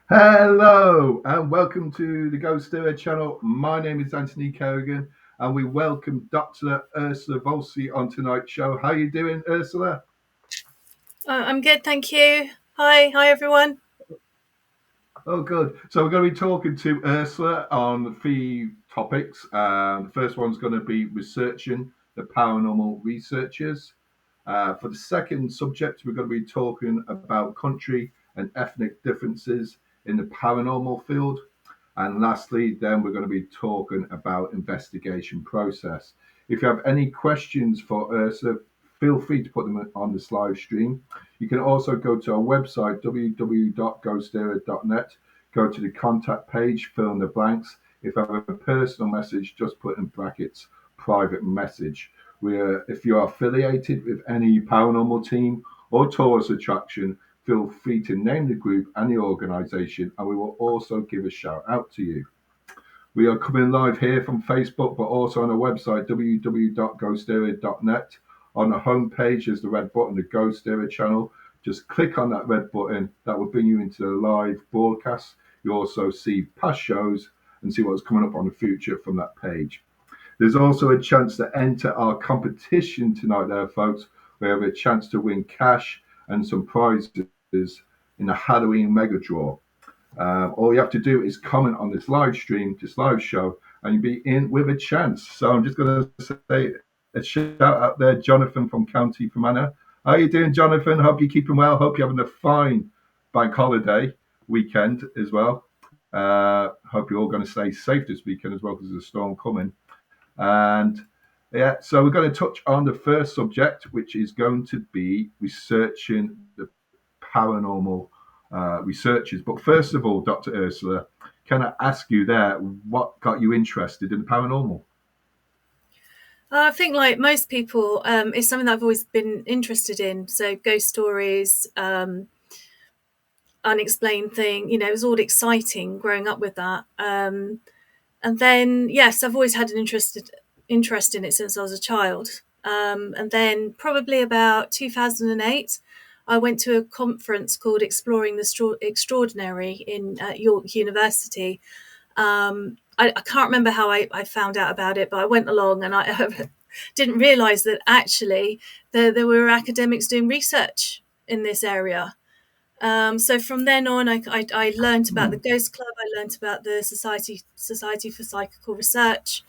Hello and welcome to the GhostÉire Channel. My name is Anthony Kerrigan and we welcome Dr. Urszula Wolski on tonight's show. How are you doing, Urszula? I'm good, thank you. Hi everyone. Oh, good. So we're going to be talking to Urszula on 3 topics. The first one's going to be researching the paranormal researchers. For the second subject, we're going to be talking about country and ethnic differences in the paranormal field. And lastly, then we're going to be talking about investigation process. If you have any questions for Ursa, feel free to put them on this live stream. You can also go to our website, www.ghostére.net, go to the contact page, fill in the blanks. If you have a personal message, just put in brackets, private message. If you are affiliated with any paranormal team or tourist attraction, feel free to name the group and the organisation, and we will also give a shout out to you. We are coming live here from Facebook, but also on our website, www.ghostére.net. On the homepage is the red button, the GhostÉire Channel. Just click on that red button. That will bring you into the live broadcast. You also see past shows and see what's coming up on the future from that page. There's also a chance to enter our competition tonight there, folks. We have a chance to win cash and some prizes in the Halloween mega draw. All you have to do is comment on this live stream, this live show, and you'll be in with a chance. So I'm just going to say a shout out there, Jonathan from County Fermanagh. How are you doing, Jonathan? Hope you're keeping well. Hope you're having a fine bank holiday weekend as well. Hope you're all going to stay safe this weekend as well because there's a storm coming. And yeah, so we're going to touch on the first subject, which is going to be researching the paranormal researchers. But first of all, Dr. Urszula, can I ask you there, what got you interested in the paranormal? I think, like most people, it's something that I've always been interested in. So ghost stories, unexplained thing, it was all exciting growing up with that. And then, yes, I've always had an interest in it since I was a child. And then probably about 2008, I went to a conference called Exploring the Extraordinary in York University. I can't remember how I found out about it, but I went along and I didn't realise that actually there were academics doing research in this area. So from then on, I learned about the Ghost Club. I learned about the Society for Psychical Research,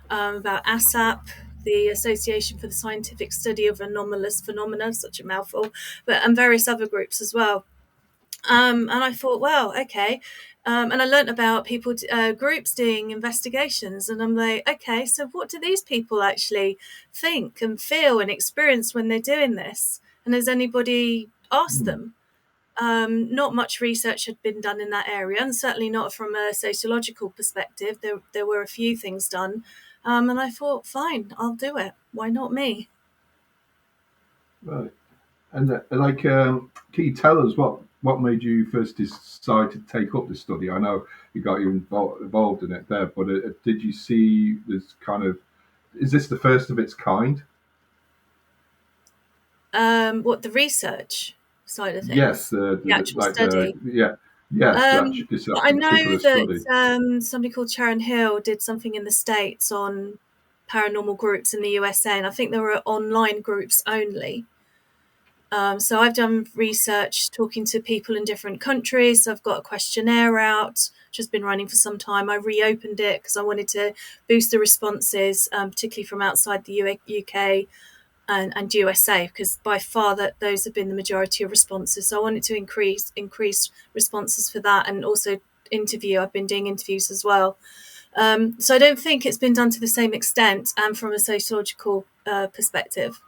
about ASAP, the Association for the Scientific Study of Anomalous Phenomena, such a mouthful, and various other groups as well. And I thought, well, okay. And I learned about people, groups doing investigations. And I'm like, okay, so what do these people actually think and feel and experience when they're doing this? And has anybody asked them? Not much research had been done in that area, and certainly not from a sociological perspective. There were a few things done. And I thought, fine, I'll do it. Why not me? Right. And can you tell us what made you first decide to take up this study? I know you got involved in it there, but did you see this kind of, is this the first of its kind? What, the research side of things? Yes, the actual study. yeah. Yes, it's that I know particular study. that somebody called Sharon Hill did something in the States on paranormal groups in the USA, and I think there were online groups only. So I've done research talking to people in different countries. So I've got a questionnaire out, which has been running for some time. I reopened it because I wanted to boost the responses, particularly from outside the UK and USA, because by far those have been the majority of responses. So I wanted to increase responses for that, and also I've been doing interviews as well. So I don't think it's been done to the same extent and from a sociological perspective,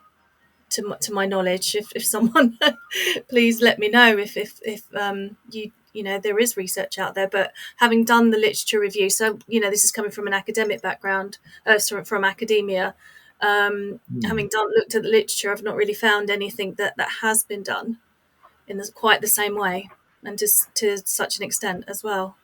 to my knowledge. If someone please let me know if there is research out there. But having done the literature review, so this is coming from an academic background, from academia. Having looked at the literature, I've not really found anything that has been done in quite the same way, and to such an extent as well.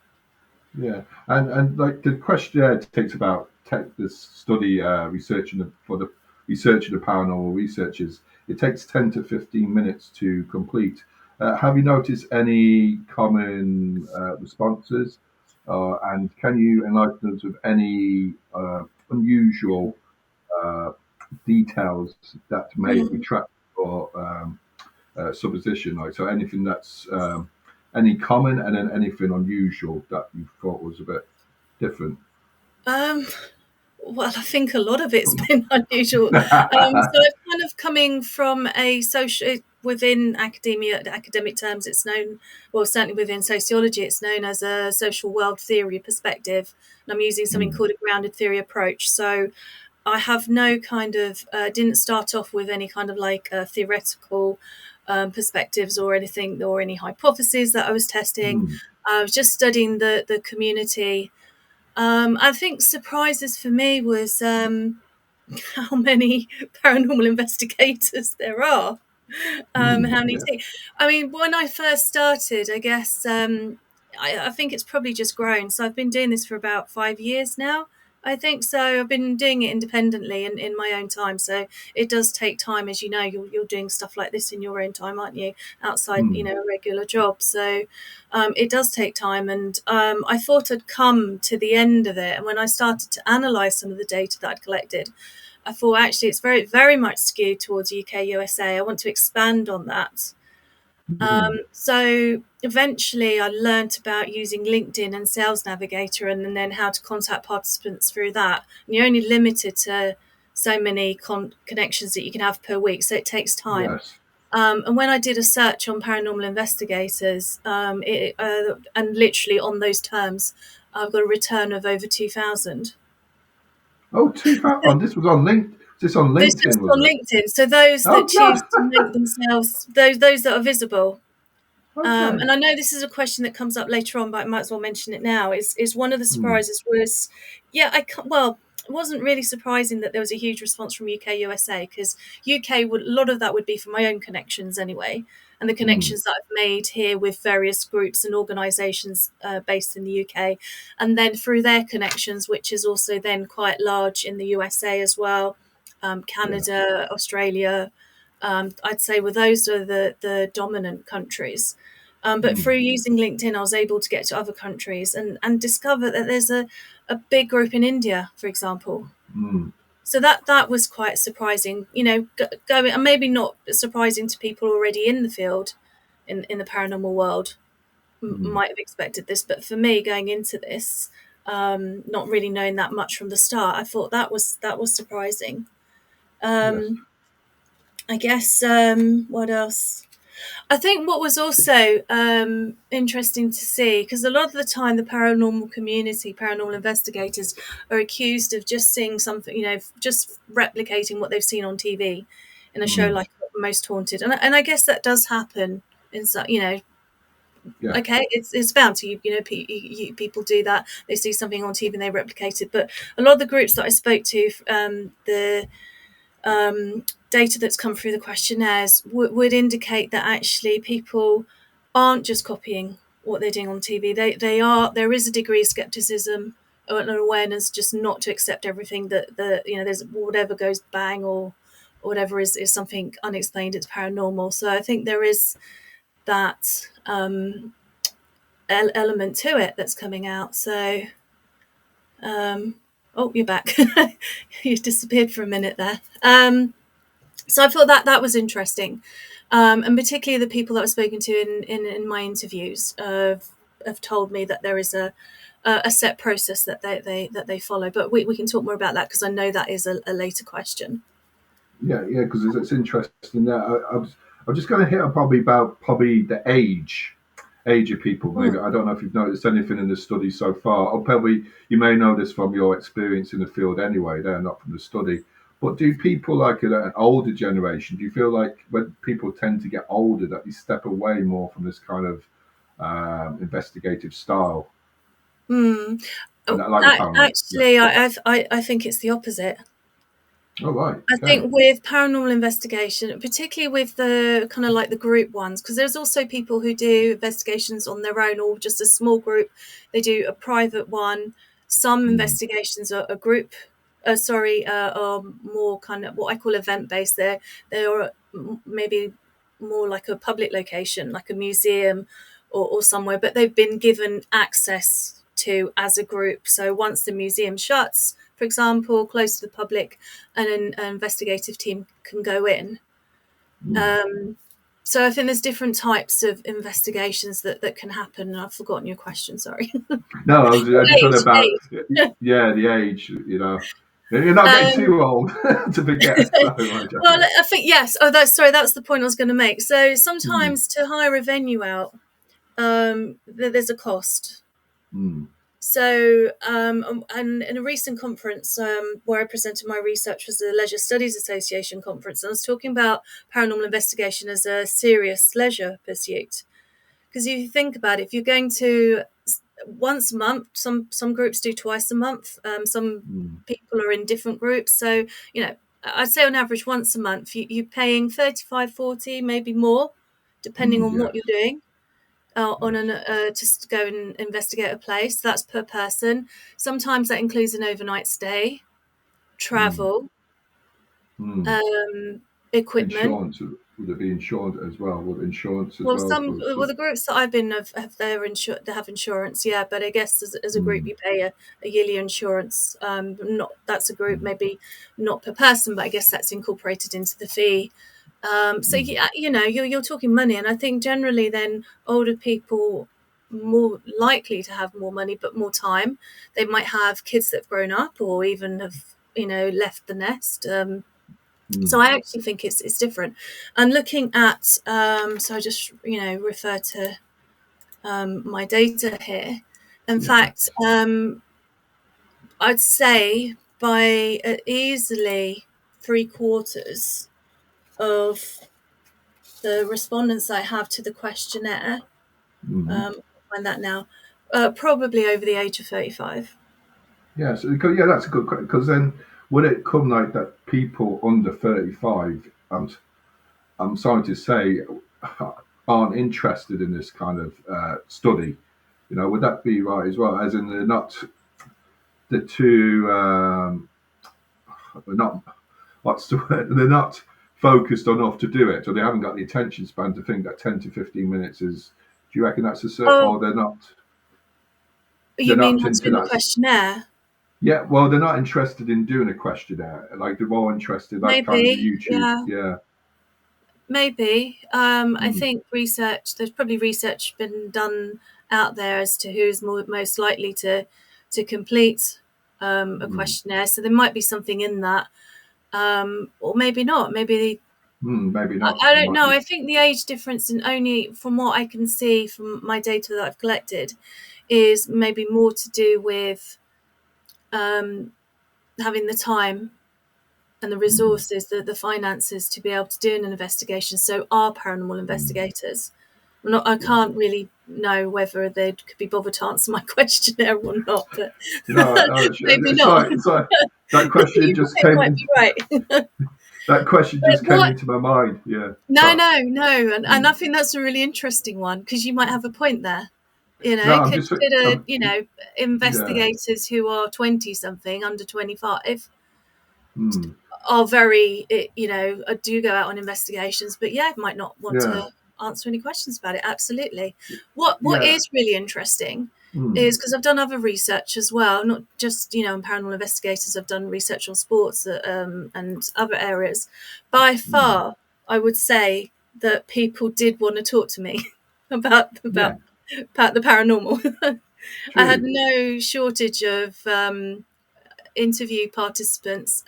Yeah, and like the questionnaire takes about this study researching for the research of the paranormal researchers. It takes 10 to 15 minutes to complete. Have you noticed any common responses, and can you enlighten us with any unusual uh, details that may Mm. retract your supposition? Like, so anything that's any common, and then anything unusual that you thought was a bit different. Um, Well, I think a lot of it's been unusual. So it's kind of coming from a social, within academia, academic terms, it's known, well, certainly within sociology, it's known as a social world theory perspective. And I'm using something Mm, called a grounded theory approach. So I have no kind of, didn't start off with any kind of like theoretical perspectives or anything, or any hypotheses that I was testing. mm, I was just studying the community. I think surprises for me was how many paranormal investigators there are. How many? yeah. I mean, when I first started, I guess I think it's probably just grown. So I've been doing this for about 5 years now. I think so. I've been doing it independently and in my own time. So it does take time, as you know. You're doing stuff like this in your own time, aren't you? Outside, Mm, a regular job. So it does take time. And I thought I'd come to the end of it. And when I started to analyse some of the data that I'd collected, I thought actually it's very, very much skewed towards UK, USA. I want to expand on that. mm, So eventually I learnt about using LinkedIn and Sales Navigator, and then how to contact participants through that. And you're only limited to so many connections that you can have per week, so it takes time. yes. And when I did a search on paranormal investigators, and literally on those terms, I've got a return of over 2,000. Oh, 2000. Oh, this was on LinkedIn. This on This LinkedIn, is was on it? LinkedIn. So those that Oh choose to God. make themselves, those that are visible. Okay. And I know this is a question that comes up later on, but I might as well mention it now. Is one of the Mm, surprises was, yeah, well, it wasn't really surprising that there was a huge response from UK, USA, because UK would, a lot of that would be from my own connections anyway, and the mm, connections that I've made here with various groups and organisations based in the UK, and then through their connections, which is also then quite large in the USA as well, yeah. Canada, Australia. I'd say, well, those are the dominant countries. But Mm, through using LinkedIn, I was able to get to other countries and discover that there's a big group in India, for example. mm, So that was quite surprising, going, and maybe not surprising to people already in the field, in the paranormal world, mm, might have expected this. But for me, going into this, not really knowing that much from the start, I thought that was surprising. yes. Um, I guess what else? I think what was also interesting to see, because a lot of the time the paranormal community, paranormal investigators, are accused of just seeing something, just replicating what they've seen on TV in a show Mm, like Most Haunted, and I guess that does happen in some, yeah. okay, it's bound to people do that. They see something on TV and they replicate it. But a lot of the groups that I spoke to, the data that's come through the questionnaires would indicate that actually people aren't just copying what they're doing on TV. There is a degree of skepticism or an awareness just not to accept everything that there's whatever goes bang or whatever is something unexplained. It's paranormal. So I think there is that element to it that's coming out. So, oh, you're back. You disappeared for a minute there. So I thought that was interesting, and particularly the people that I've spoken to in my interviews have told me that there is a set process that they follow. But we can talk more about that, because I know that is a later question. Yeah, because it's interesting. I'm just going to hit on probably the age of people. Maybe I don't know if you've noticed anything in the study so far, or probably you may know this from your experience in the field anyway. They're not from the study, but do people like an older generation? Do you feel like when people tend to get older that they step away more from this kind of investigative style? Mm. And I like the paranormal. Actually, I think it's the opposite. Oh, right. I Okay. think with paranormal investigation, particularly with the kind of like the group ones, because there's also people who do investigations on their own or just a small group. They do a private one. Some investigations are a group. Are more kind of what I call event based. They are maybe more like a public location, like a museum or somewhere, but they've been given access to as a group. So once the museum shuts, for example, close to the public, and an investigative team can go in. So I think there's different types of investigations that can happen. I've forgotten your question, sorry. No, I just wondering about Age. the age. You're not getting too old to forget. Well, I think yes. Oh, that's the point I was going to make. So sometimes to hire a venue out, there's a cost. So, and in a recent conference where I presented my research was the Leisure Studies Association conference, and I was talking about paranormal investigation as a serious leisure pursuit. Because if you think about it, if you're going to once a month, some groups do twice a month, some people are in different groups. So, I'd say on average once a month, you're paying 35, 40, maybe more, depending on what you're doing. To go and investigate a place. That's per person. Sometimes that includes an overnight stay, travel, equipment. Insurance, would it be insurance as well? Would insurance as Well, well? the groups that I've been they have insurance, yeah. But I guess as a group you pay a yearly insurance. That's a group, maybe not per person, but I guess that's incorporated into the fee. So you're talking money, and I think generally then older people more likely to have more money but more time. They might have kids that have grown up or even have left the nest. So I actually think it's different. And looking at so I just refer to my data here. In fact, I'd say by easily 3/4 of the respondents I have to the questionnaire, find that now, probably over the age of 35. Yeah, that's a good question. Because then, would it come like that? People under 35, I'm sorry to say, aren't interested in this kind of study. Would that be right as well? As in, they're not the two. They're not. What's the word? They're not focused enough to do it, or they haven't got the attention span to think that 10 to 15 minutes is. Do you reckon that's a certain? Or they're not? You They're mean not into answering the that. questionnaire? Yeah, well, they're not interested in doing a questionnaire. Like they're more interested, like kind of the Maybe, YouTube. yeah, Yeah. maybe. I think there's probably research been done out there as to who's most likely to complete a questionnaire. So there might be something in that, or maybe not. Maybe Maybe not. I There don't might know. be. I think the age difference, and only from what I can see from my data that I've collected, is maybe more to do with having the time and the resources, the finances to be able to do an investigation. So are paranormal investigators. I can't really know whether they could be bothered to answer my questionnaire or not, but maybe It's not. like that question just It came might in. be right. That question But just came into my mind. Yeah. No, So, and I think that's a really interesting one, because you might have a point there. no, I'm just. Consider, Yeah. investigators who are 20 something, under 25, Mm, are very, do go out on investigations, but might not want yeah. to answer any questions about it. Absolutely. What Yeah. is really interesting is, because I've done other research as well, not just, on paranormal investigators. I've done research on sports and other areas. By far, I would say that people did want to talk to me about the paranormal. I had True. no shortage of interview participants.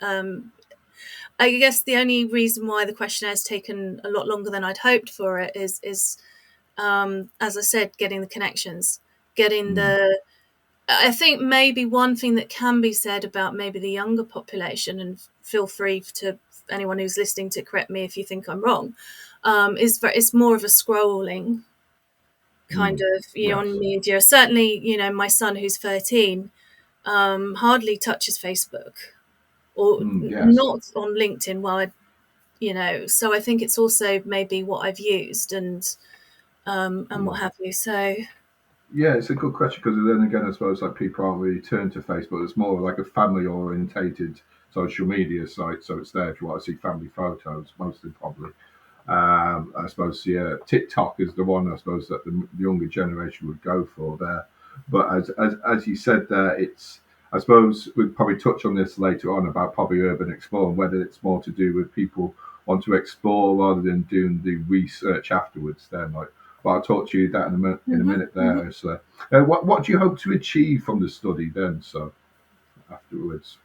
I guess the only reason why the questionnaire has taken a lot longer than I'd hoped for it is as I said, getting the connections, getting the. I think maybe one thing that can be said about maybe the younger population, and feel free to anyone who's listening to correct me if you think I'm wrong, is that it's more of a scrolling kind of on Yes. media. Certainly, my son who's 13 hardly touches Facebook or Yes. not on LinkedIn. So I think it's also maybe what I've used and what have you. So Yeah, it's a good question because then again, I suppose like people aren't really turned to Facebook. It's more like a family orientated social media site. So it's there if you want to see family photos, mostly probably. I suppose TikTok is the one I suppose that the younger generation would go for there. But as you said there, it's I suppose we'll probably touch on this later on about probably urban exploring, whether it's more to do with people want to explore rather than doing the research afterwards. Then, like, but I'll talk to you that in a minute there. So, what do you hope to achieve from the study then? So afterwards.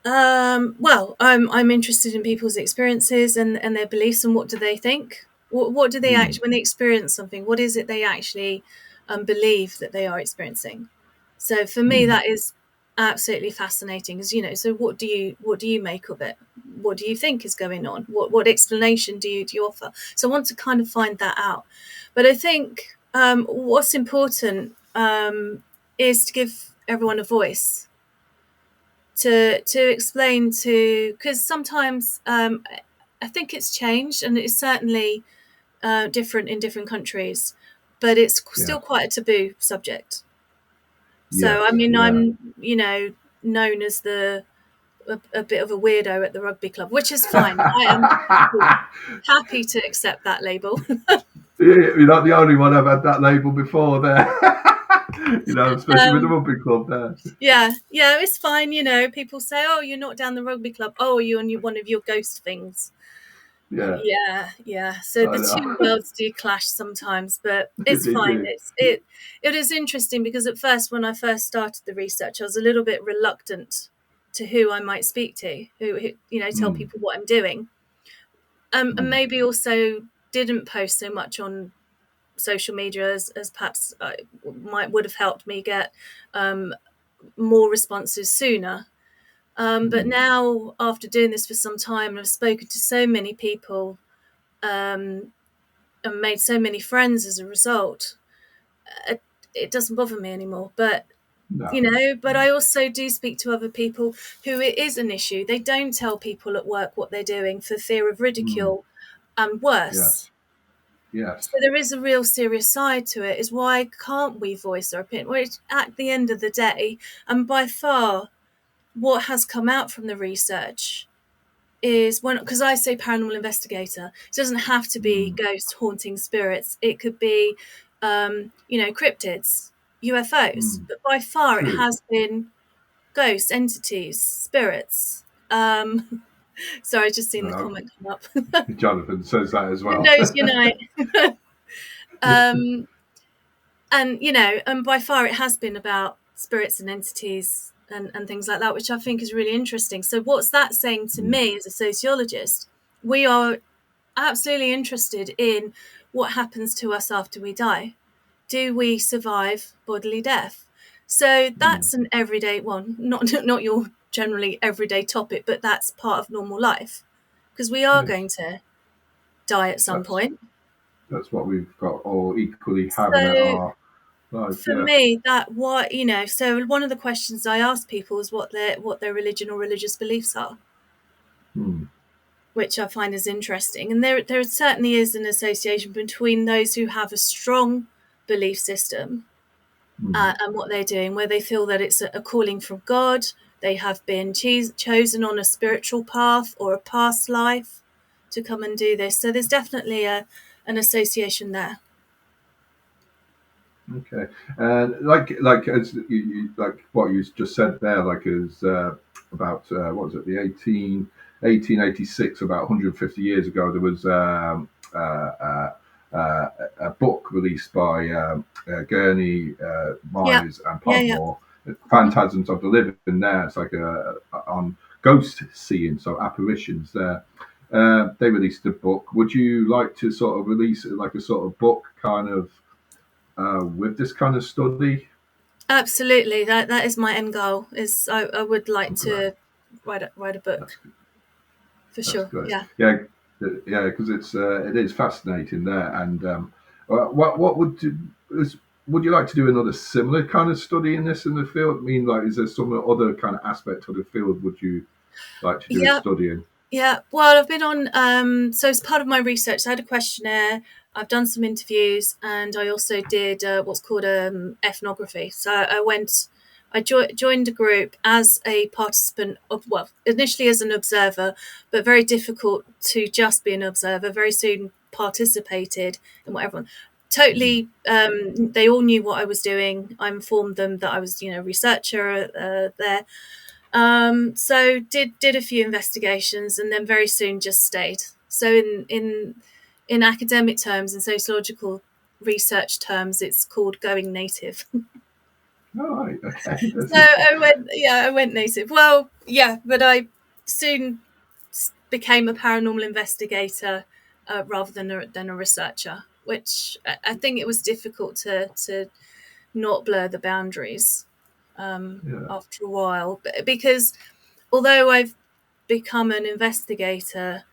well, I'm interested in people's experiences and their beliefs, and what do they think? What do they actually, when they experience something, what is it they actually believe that they are experiencing? So for me, that is absolutely fascinating. So what do you make of it? What do you think is going on? What explanation do you offer? So I want to kind of find that out. But I think what's important is to give everyone a voice, to explain to, because sometimes I think it's changed, and it's certainly different in different countries, but it's still Yes. quite a taboo subject. So I Yes. mean, Yeah. I'm known as a bit of a weirdo at the rugby club, which is fine. I am happy to accept that label. You're not the only one. I've had that label before there. Especially with the um, rugby club there. yeah, it's fine. People say, "Oh, you're not down the rugby club. Oh, you're on one of your ghost things." Yeah, Yeah. So I the two know. worlds do clash sometimes, but it's They fine. do. It is interesting because at first, when I first started the research, I was a little bit reluctant to who I might speak to, who tell Mm, people what I'm doing, and mm, maybe also didn't post so much on social media as perhaps would have helped me get more responses sooner. But mm. now, after doing this for some time, and I've spoken to so many people, and made so many friends as a result, it doesn't bother me anymore. But No. but I also do speak to other people who it is an issue. They don't tell people at work what they're doing for fear of Mm, ridicule and worse. yes. Yes. So there is a real serious side to it. Is why can't we voice our opinion? Well, at the end of the day, and by far, what has come out from the research is, because I say paranormal investigator, it doesn't have to be Mm, ghosts, haunting spirits. It could be, cryptids, UFOs. mm. But by far, it True. has been ghosts, entities, spirits. Sorry, I just seen the No, comment come up. Jonathan says that as well. Windows unite. um, and by far, it has been about spirits and entities and things like that, which I think is really interesting. So what's that saying to Mm, me as a sociologist? We are absolutely interested in what happens to us after we die. Do we survive bodily death? So mm. that's an everyday one, not your generally everyday topic, but that's part of normal life, because we are Yes. going to die at some That's point. that's what we've got all equally having at So our lives. for Yeah. me, so one of the questions I ask people is what their religion or religious beliefs are, Mm, which I find is interesting. And there certainly is an association between those who have a strong belief system mm. and what they're doing, where they feel that it's a calling from God, they have been chosen on a spiritual path or a past life to come and do this. So there's definitely an association there. Okay, and like as like what you just said there, like is about what was it, the 1886, about 150 years ago, there was a book released by Gurney, Yeah, Myers, and yeah. Podmore, Phantasms of the Living. There, it's like on ghost seeing, so apparitions. There, they released a book. Would you like to sort of release like a sort of book kind of with this kind of study? Absolutely. That is my end goal. Is I would like Right. to write a That's book good. for That's sure. good. Yeah. Yeah, yeah, because it is fascinating there. And what would you like to do another similar kind of study in this in the field? I mean, like, is there some other kind of aspect of the field would you like to do a Yeah. study in? Yeah. Well, I've been on. So as part of my research, I had a questionnaire. I've done some interviews, and I also did what's called ethnography. So I joined a group as a participant of, well, initially as an observer, but very difficult to just be an observer. Very soon participated in what everyone Mm. totally. They all knew what I was doing. I informed them that I was, researcher there. So did a few investigations, and then very soon just stayed. So in academic terms, in sociological research terms, it's called going native. All right. Okay. That's So I went native. Well, yeah, but I soon became a paranormal investigator rather than a researcher, which I think it was difficult to not blur the boundaries yeah. after a while, because although I've become an investigator,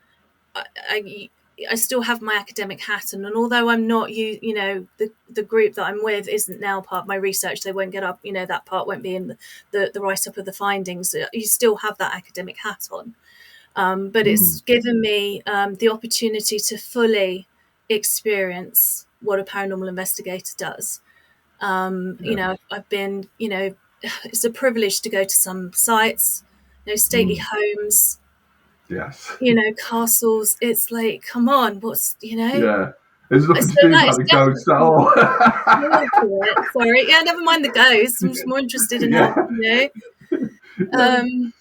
I, I still have my academic hat on, and although I'm not, the group that I'm with isn't now part of my research, they won't get up, that part won't be in the write up of the findings. You still have that academic hat on, but Mm. it's given me the opportunity to fully experience what a paranormal investigator does. Yes. I've been, it's a privilege to go to some sites, stately Mm. homes, Yes. castles. It's like, come on, Yeah. There's nothing So to do that about is the ghosts at definitely all. more to it. Sorry, yeah, never mind the ghosts. I'm just more interested in how, Yeah. Yeah. um,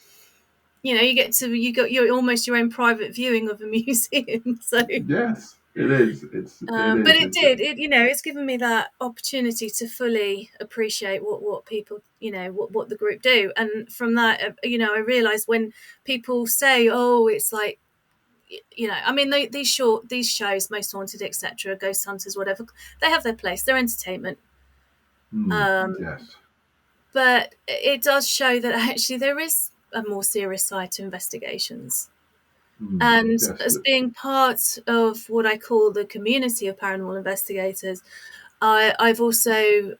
you're almost your own private viewing of a museum. So Yes, it is. It but is. it did. It's given me that opportunity to fully appreciate what people, what the group do, and from that, I realised when people say, "Oh, it's like," I mean, these shows, Most Haunted, etc., Ghost Hunters, whatever, they have their place. They're entertainment, Mm, um, yes. but it does show that actually there is a more serious side to investigations. Mm, And yes. as being part of what I call the community of paranormal investigators, I've also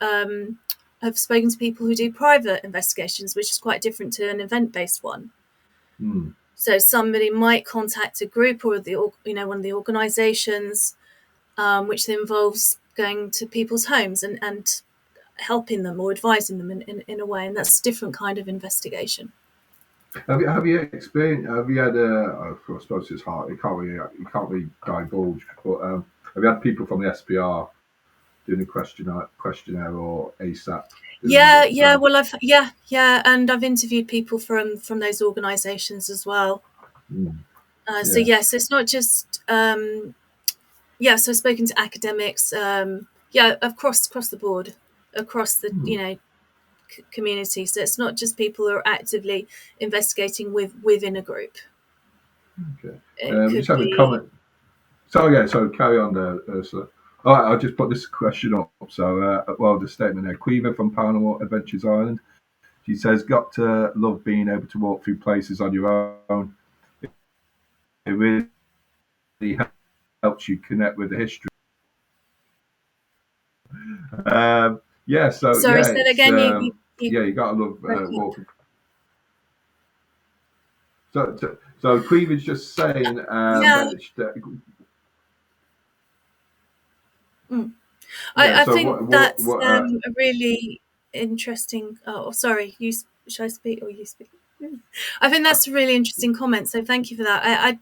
have spoken to people who do private investigations, which is quite different to an event-based one. Mm, So somebody might contact a group or one of the organisations, which involves going to people's homes and helping them or advising them in a way, and that's a different kind of investigation. have you experienced? Have you had I suppose it's hard. You can't really divulge. But have you had people from the SPR doing a questionnaire or ASAP doing Yeah, this? yeah. Well, yeah, and I've interviewed people from those organisations as well. Mm, So yeah. yes, it's not just so I've spoken to academics, across the board, across the Mm, community. So it's not just people who are actively investigating within a group. okay. It We could just had a be, comment. So yeah. So carry on there, Ursula. All right, I'll just put this question up. So, the statement there. Quiva from Paranormal Adventures Island. She says, "Got to love being able to walk through places on your own. It really helps you connect with the history." Yeah, so sorry, yeah, say that it's again. You you gotta love broke up. walking. So Queeve is just saying Yeah. that Mm. yeah. I So think that's what a really interesting. Oh, sorry. Should I speak or you speak? I think that's a really interesting comment. So thank you for that. I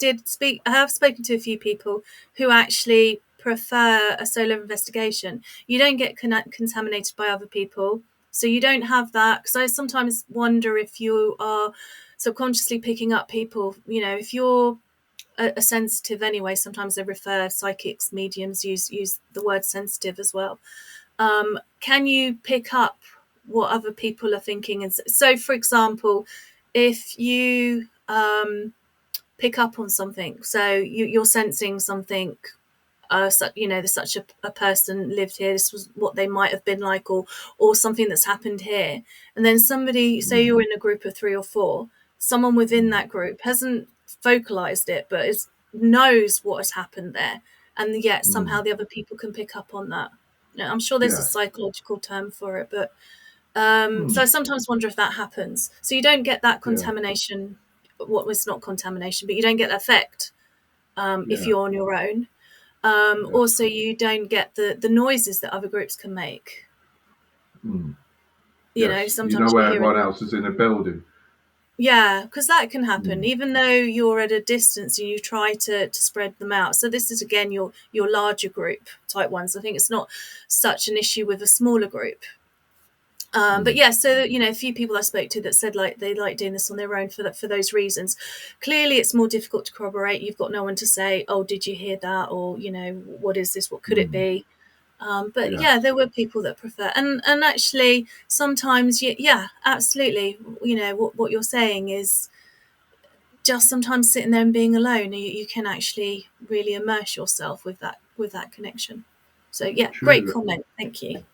have spoken to a few people who actually prefer a solo investigation. You don't get contaminated by other people, so you don't have that. Because I sometimes wonder if you are subconsciously picking up people. If you're a sensitive anyway, sometimes they refer psychics, mediums use the word sensitive as well. Can you pick up what other people are thinking? And so, for example, if you pick up on something, so you're sensing something, there's such a person lived here, this was what they might have been like, or something that's happened here, and then somebody, say you're in a group of 3 or 4, someone within that group hasn't vocalized it, but knows what has happened there, and yet somehow the other people can pick up on that. I'm sure there's a psychological term for it, but so I sometimes wonder if that happens. So you don't get that contamination. What was not contamination, but you don't get the effect if you're on your own. Also, you don't get the noises that other groups can make. Sometimes where you hear everyone else is in a building. Yeah, because that can happen, even though you're at a distance and you try to spread them out. So this is, again, your larger group type ones. I think it's not such an issue with a smaller group. But yeah, so a few people I spoke to that said like they like doing this on their own for those reasons. Clearly, it's more difficult to corroborate. You've got no one to say, "Oh, did you hear that?" or "What is this? What could it be?" But yeah, there were people that prefer, and actually sometimes, yeah, absolutely. What you're saying is just sometimes sitting there and being alone, you can actually really immerse yourself with that connection. So yeah, great comment. Thank you.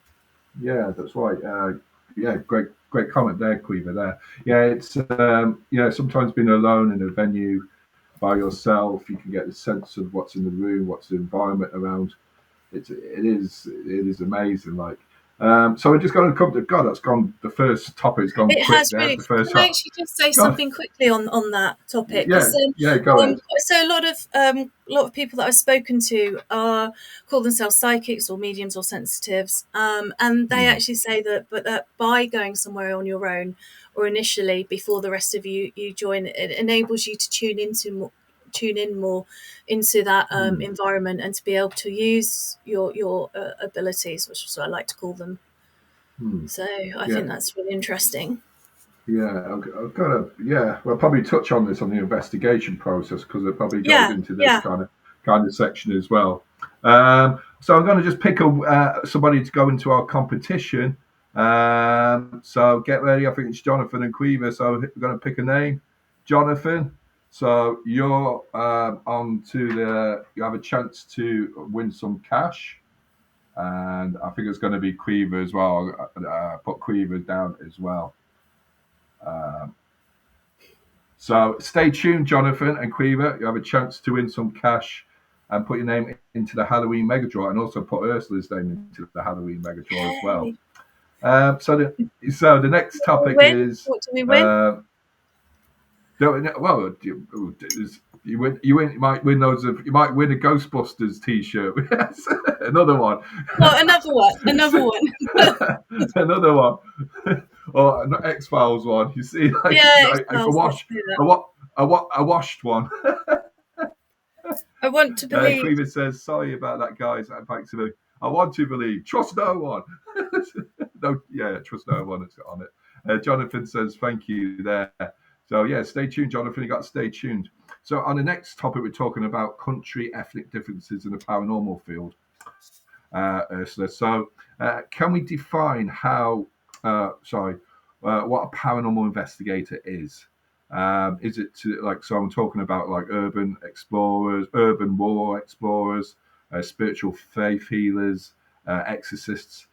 Yeah, that's right. Great comment there, Quiver. There, yeah, it's sometimes being alone in a venue by yourself, you can get the sense of what's in the room, what's the environment around. It is amazing. Like, so we're just going to come to God. That's gone. The first topic's gone It quick has there. really. The first Can I half. actually just say God, something quickly on that topic? yeah, Because go ahead. so a lot of people that I've spoken to call themselves psychics or mediums or sensitives, and they actually say that by going somewhere on your own, or initially before the rest of you join, it enables you to tune in more into that environment, and to be able to use your abilities, which is what I like to call them. So I think that's really interesting. Yeah, I've got to. Yeah, we'll probably touch on this on the investigation process, because it probably goes Yeah, into this yeah. kind of section as well. So I'm going to just pick somebody to go into our competition. So get ready. I think it's Jonathan and Quiver. So we're going to pick a name, Jonathan. So you're on to you have a chance to win some cash, and I think it's going to be Quiver as well. Put Quiver down as well. So stay tuned, Jonathan and Quiver. You have a chance to win some cash and put your name into the Halloween Mega Draw, and also put Ursula's name into the Halloween Mega Draw as well. So the next topic is what do we win? Well, you might win those. You might win a Ghostbusters T-shirt. Another one. Well, another one. Another one. Or an X-Files one. You see, like, Yeah, a washed one. I want to believe. Cleveland says, "Sorry about that, guys. Thanks to me. I want to believe. Trust no one." No, yeah, trust no one that's on it. Jonathan says, "Thank you there." So yeah, stay tuned, Jonathan. You got to stay tuned. So on the next topic, we're talking about country ethnic differences in the paranormal field. Ursula. So can we define what a paranormal investigator is? Is it so I'm talking about like urban explorers, urban war explorers, spiritual faith healers, exorcists?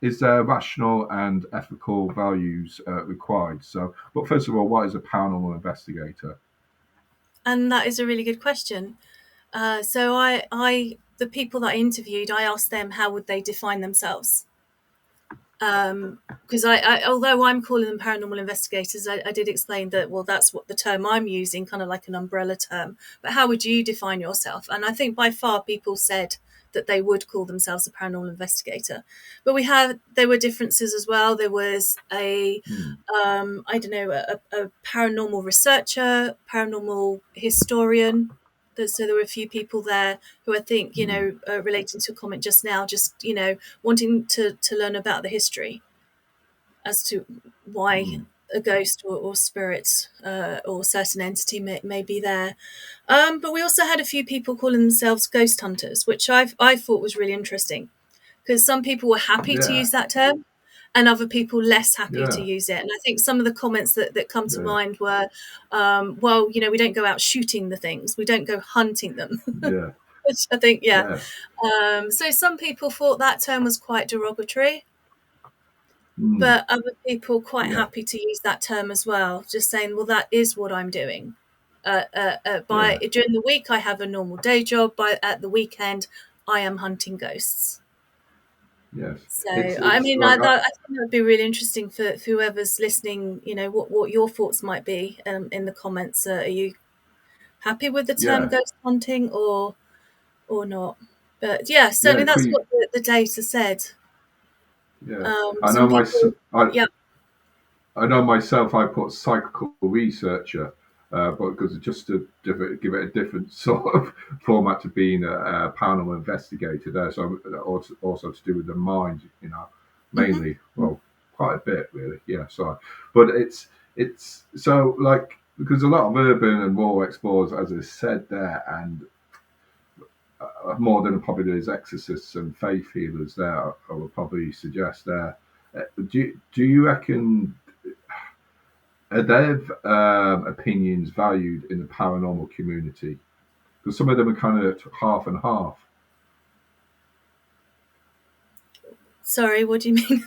Is there rational and ethical values required? So, but first of all, what is a paranormal investigator? And that is a really good question. So the people that I interviewed, I asked them how would they define themselves. Because although I'm calling them paranormal investigators, I did explain that, well, that's what the term I'm using, kind of like an umbrella term. But how would you define yourself? And I think by far people said that they would call themselves a paranormal investigator. But there were differences as well. There was a paranormal researcher, paranormal historian. So there were a few people there who I think, relating to a comment just now, just, wanting to learn about the history as to why a ghost or spirit or certain entity may be there. But we also had a few people calling themselves ghost hunters, which I thought was really interesting, because some people were happy to use that term and other people less happy to use it. And I think some of the comments that come to mind were, well, we don't go out shooting the things, we don't go hunting them. Which I think, so some people thought that term was quite derogatory. But other people quite happy to use that term as well, just saying, well, that is what I'm doing. During the week, I have a normal day job. At the weekend, I am hunting ghosts. Yes. So, I think that would be really interesting for whoever's listening, what your thoughts might be in the comments. Are you happy with the term ghost hunting or not? But certainly that's what the data said. I know myself. I know myself. I put psychical researcher, but because just to give it a different sort of format to being a paranormal investigator there. So also to do with the mind, mainly. Well, quite a bit really. Yeah. So, but it's so like, because a lot of urban and rural explorers, as I said there, and more than probably there's exorcists and faith healers there, I would probably suggest there. Do you reckon are their opinions valued in the paranormal community? Because some of them are kind of half and half. Sorry, what do you mean?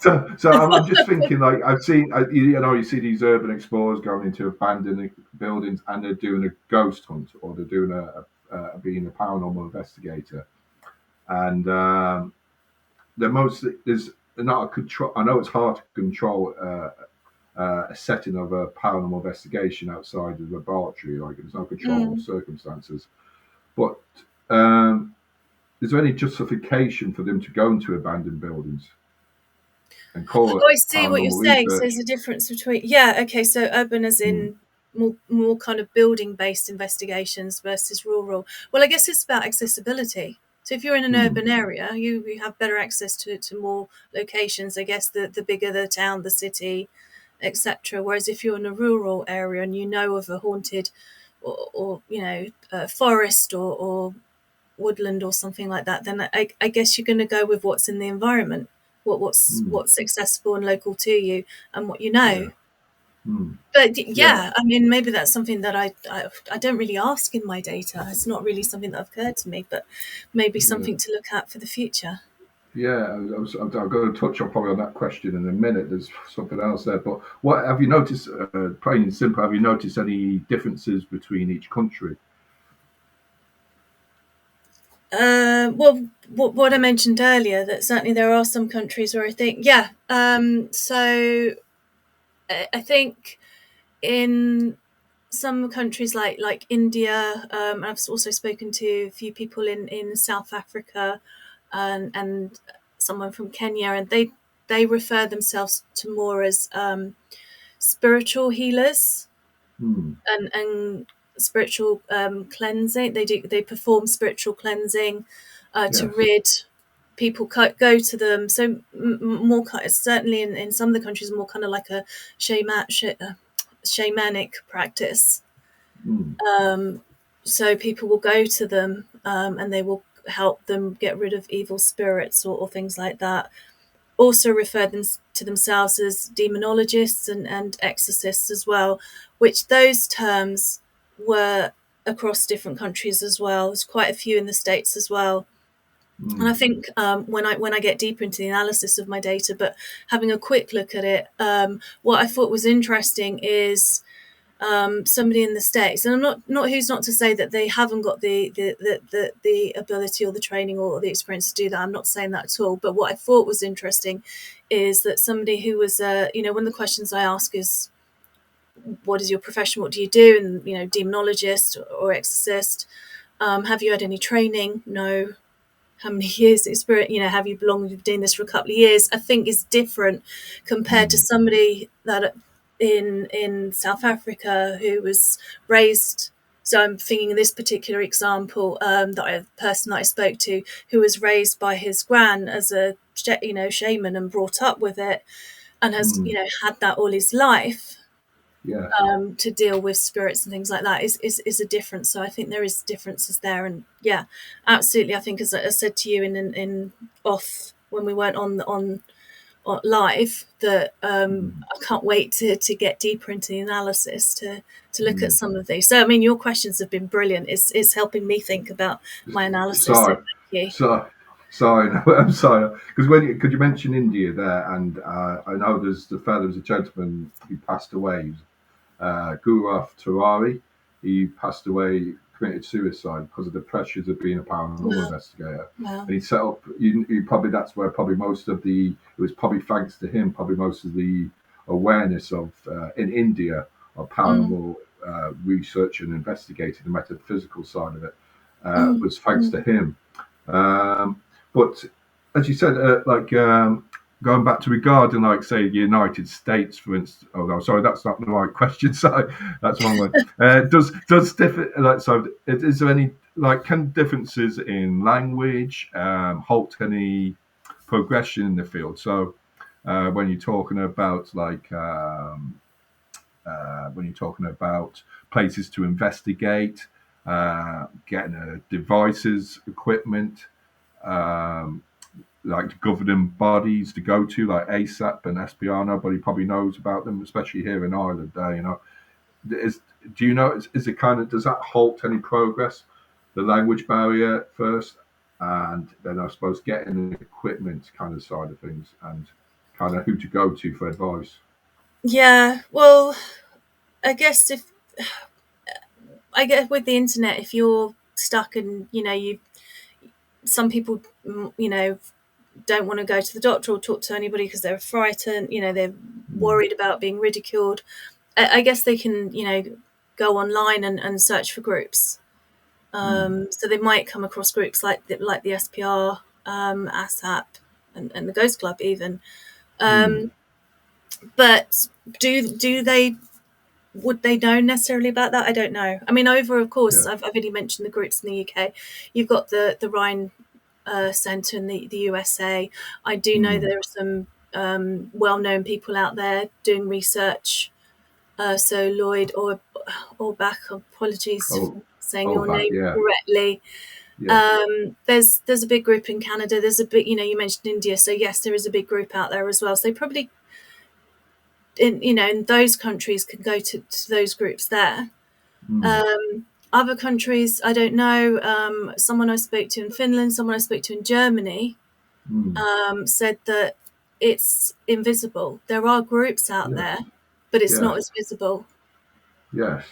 So I'm just thinking, like, I've seen, you see these urban explorers going into abandoned buildings and they're doing a ghost hunt, or they're doing being a paranormal investigator, and there's not a control. I know it's hard to control a setting of a paranormal investigation outside the laboratory, like there's no control of circumstances. But is there any justification for them to go into abandoned buildings and call it I see what you're saying. So research? there's a difference between so urban as in more kind of building based investigations versus rural. Well, I guess it's about accessibility. So if you're in an urban area, you have better access to more locations. I guess the bigger the town, the city, etc. Whereas if you're in a rural area and you know of a haunted or forest or woodland or something like that, then I guess you're going to go with what's in the environment, what's accessible and local to you, and what you know. But I mean, maybe that's something that I don't really ask in my data. It's not really something that occurred to me, but maybe something to look at for the future. I'm going to touch on probably on that question in a minute. There's something else there, but what have you noticed? Plain and simple, have you noticed any differences between each country? Well, what I mentioned earlier, that certainly there are some countries where I think, so I think in some countries like India, I've also spoken to a few people in South Africa and someone from Kenya, and they refer themselves to more as spiritual healers and spiritual cleansing. They perform spiritual cleansing to rid people, go to them. So more certainly in some of the countries, more kind of like a shamanic practice. So people will go to them and they will help them get rid of evil spirits or things like that. Also refer them to themselves as demonologists and exorcists as well, which those terms were across different countries as well. There's quite a few in the States as well. And I think when I get deeper into the analysis of my data, but having a quick look at it, what I thought was interesting is somebody in the States, and I'm not who's not to say that they haven't got the ability or the training or the experience to do that. I'm not saying that at all. But what I thought was interesting is that somebody who was, one of the questions I ask is, what is your profession? What do you do? And, demonologist or exorcist. Have you had any training? No. How many years experience? Have you been doing this for a couple of years? I think is different compared to somebody that in South Africa who was raised So I'm thinking of this particular example, the person that I spoke to, who was raised by his gran as a shaman and brought up with it, and has had that all his life. Yes. To deal with spirits and things like that is a difference. So I think there is differences there, and yeah, absolutely. I think, as I said to you in off when we weren't on live, that I can't wait to get deeper into the analysis to look at some of these. So I mean, your questions have been brilliant. It's helping me think about my analysis. Sorry, So thank you. sorry, no, I'm sorry. Because could you mention India there? And I know there was a gentleman who passed away, Gurav Tiwari. He passed away, committed suicide because of the pressures of being a paranormal investigator. Wow. And he set up. He probably that's where probably most of the. It was probably thanks to him. Probably most of the awareness of in India of paranormal research and investigating the metaphysical side of it was thanks to him. But as you said, going back to regarding, like, say, the United States, for instance. Oh no, sorry, that's not the right question. Sorry, that's the wrong one. Does differ? Like, so, is there any can differences in language halt any progression in the field? So, when you're talking about when you're talking about places to investigate, getting devices, equipment, like governing bodies to go to, like ASAP and SPR. Nobody probably knows about them, especially here in Ireland. Do you know? Is it does that halt any progress? The language barrier first, and then I suppose getting the equipment kind of side of things, and kind of who to go to for advice. Yeah, well, I guess with the internet, if you're stuck and some people don't want to go to the doctor or talk to anybody because they're frightened, they're worried about being ridiculed. I guess they can go online and search for groups. So they might come across groups like the SPR, ASAP, and the Ghost Club even. But would they know necessarily about that? I don't know. I mean, of course, I've already mentioned the groups in the UK. You've got the Rhine Centre in the USA. I do know there are some well-known people out there doing research. So Lloyd Orbach, apologies for saying your name correctly. Yeah. There's a big group in Canada. There's a big, you mentioned India. So yes, there is a big group out there as well. So they probably in those countries can go to those groups there. Other countries, I don't know. Someone I spoke to in Finland, someone I spoke to in Germany, said that it's invisible. There are groups out there, but it's not as visible. Yes.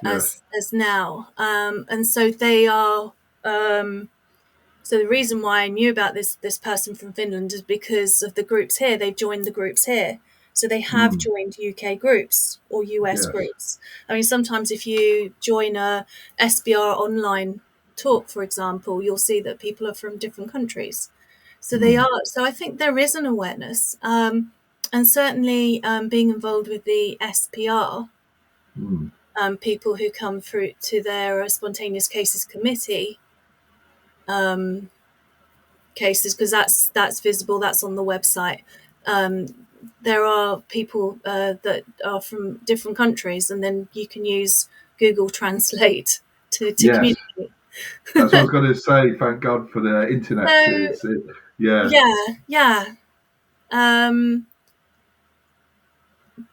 As now, and so they are. So the reason why I knew about this person from Finland is because of the groups here. They've joined the groups here. So they have joined UK groups or US groups. I mean, sometimes if you join a SBR online talk, for example, you'll see that people are from different countries. So they are. So I think there is an awareness, and certainly being involved with the SPR, people who come through to their spontaneous cases committee. Cases, because that's visible, that's on the website. There are people that are from different countries, and then you can use Google Translate to communicate. That's what I was going to say. Thank God for the internet. Yeah.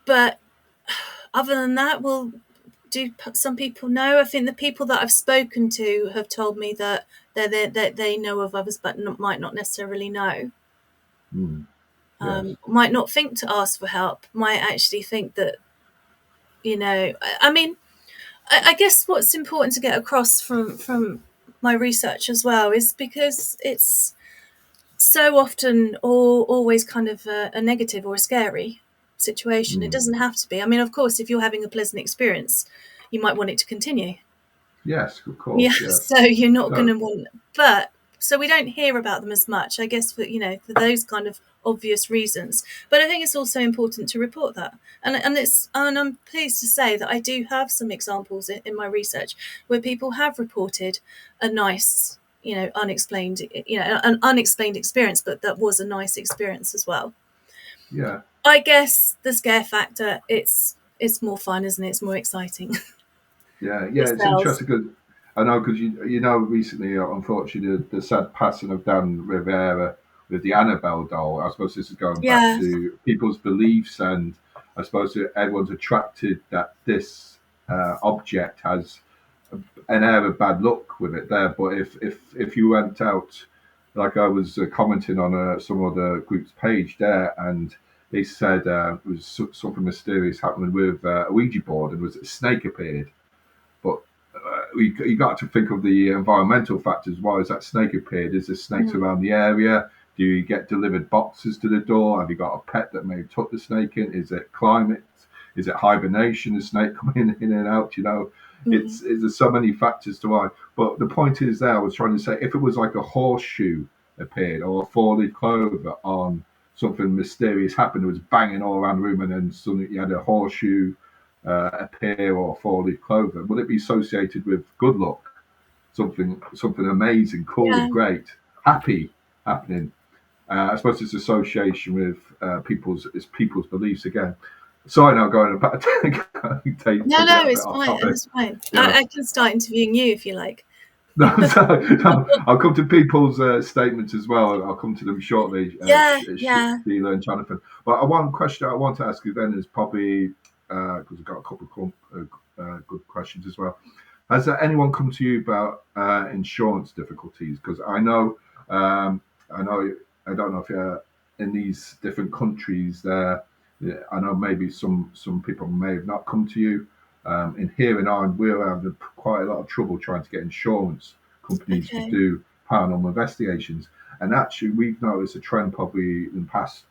But other than that, well, do some people know? I think the people that I've spoken to have told me that they know of others, but might not necessarily know. Might not think to ask for help. Might actually think that, I mean, I guess what's important to get across from my research as well is because it's so often or always kind of a negative or a scary situation. It doesn't have to be. I mean, of course, if you're having a pleasant experience, you might want it to continue. Yes, of course. Yeah. So you're not going to want, but So we don't hear about them as much, I guess, for for those kind of obvious reasons. But I think it's also important to report that, and I'm pleased to say that I do have some examples in my research where people have reported a nice, unexplained, an unexplained experience, but that was a nice experience as well. Yeah. I guess the scare factor, it's more fun, isn't it? It's more exciting. Yeah, It yeah, it's sells. interesting because I know because you know recently, unfortunately, the sad passing of Dan Rivera with the Annabelle doll. I suppose this is going back Yeah. to people's beliefs, and I suppose that everyone's attracted that this object has an air of bad luck with it there. But if you went out, like I was commenting on some other group's page there, and they said it was something mysterious happening with a Ouija board, and was a snake appeared. But you got to think of the environmental factors. Why has that snake appeared? Is there snakes Mm. around the area? Do you get delivered boxes to the door? Have you got a pet that may have took the snake in? Is it climate? Is it hibernation? The snake coming in and out? There's so many factors to why. But the point is, there I was trying to say, if it was like a horseshoe appeared or a four-leaf clover on something mysterious happened, it was banging all around the room, and then suddenly you had a horseshoe appear or four-leaf clover, would it be associated with good luck, something amazing, cool, Yeah. great, happy happening? I suppose it's association with people's beliefs again. Sorry, now going about No, to no, get a bit it's off fine. topic. It's fine. Yeah. I can start interviewing you if you like. No, no, I'll come to people's statements as well. I'll come to them shortly, Yeah, yeah. Sheila and Jonathan. But one question I want to ask you then is probably because we've got a couple of good questions as well. Has there anyone come to you about insurance difficulties? Because I know, I don't know if you're in these different countries there. Yeah, I know maybe some people may have not come to you. In here in Ireland, we're having quite a lot of trouble trying to get insurance companies to Okay. do paranormal investigations. And actually, we've noticed a trend probably in the past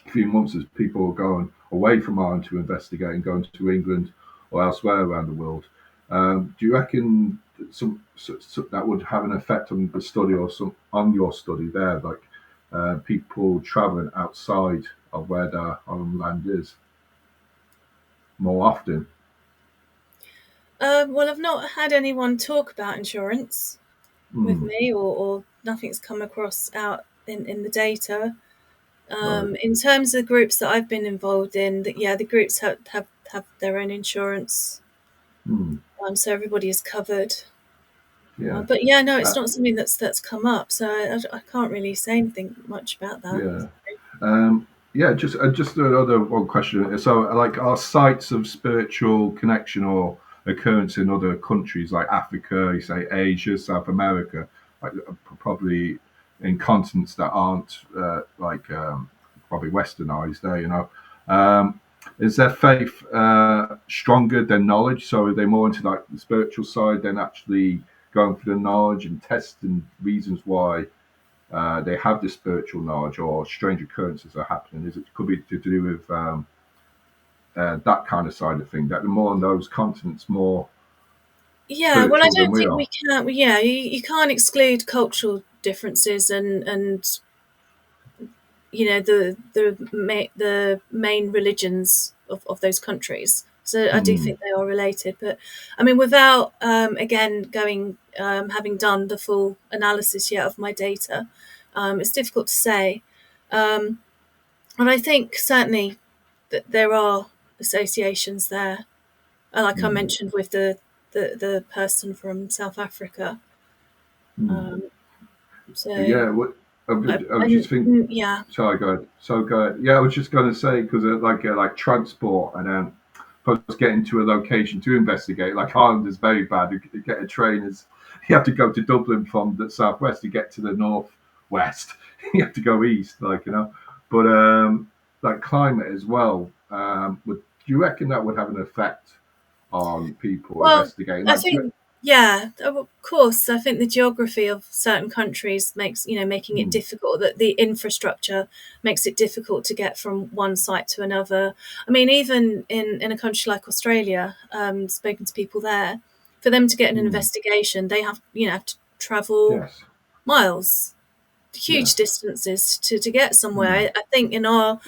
few months as people are going away from Ireland to investigate and going to England or elsewhere around the world. Do you reckon that would have an effect on the study or on your study there, like people traveling outside of where their homeland is more often? Well, I've not had anyone talk about insurance with Mm, me, or nothing's come across out in the data. right. In terms of groups that I've been involved in, that yeah, the groups have their own insurance, Mm, so everybody is covered. yeah. But yeah, no, it's Uh, not something that's come up, so I can't really say anything much about that. yeah. Yeah, just another one question. So, like, are sites of spiritual connection or occurrence in other countries like Africa, you say Asia, South America, like probably in continents that aren't probably westernized there, is their faith stronger than knowledge? So are they more into like the spiritual side than actually going for the knowledge and testing reasons why they have this spiritual knowledge or strange occurrences are happening? Is it could be to do with that kind of side of thing? That they're more on those continents, more Yeah, well, I spiritual than don't we think are. we can. Yeah, you can't exclude cultural differences and the main religions of those countries. So I do Hmm. think they are related. But I mean, without again going having done the full analysis yet of my data, it's difficult to say. Um, and I think certainly that there are associations there, like I Hmm. mentioned with the person from South Africa. Hmm. Um, so Yeah. I was just thinking. yeah, Sorry, go ahead. So go ahead. Yeah, I was just going to say because like transport and supposed getting to a location to investigate. Like Ireland is very bad. You get a train is you have to go to Dublin from the southwest to get to the northwest. You have to go east, But like climate as well. Do you reckon that would have an effect on people well, investigating? I think, yeah, of course. I think the geography of certain countries makes, making it Hmm, difficult, that the infrastructure makes it difficult to get from one site to another. I mean, even in a country like Australia, spoken to people there, for them to get an hmm, investigation, they have to travel yes. miles, huge distances to get somewhere. I think in our,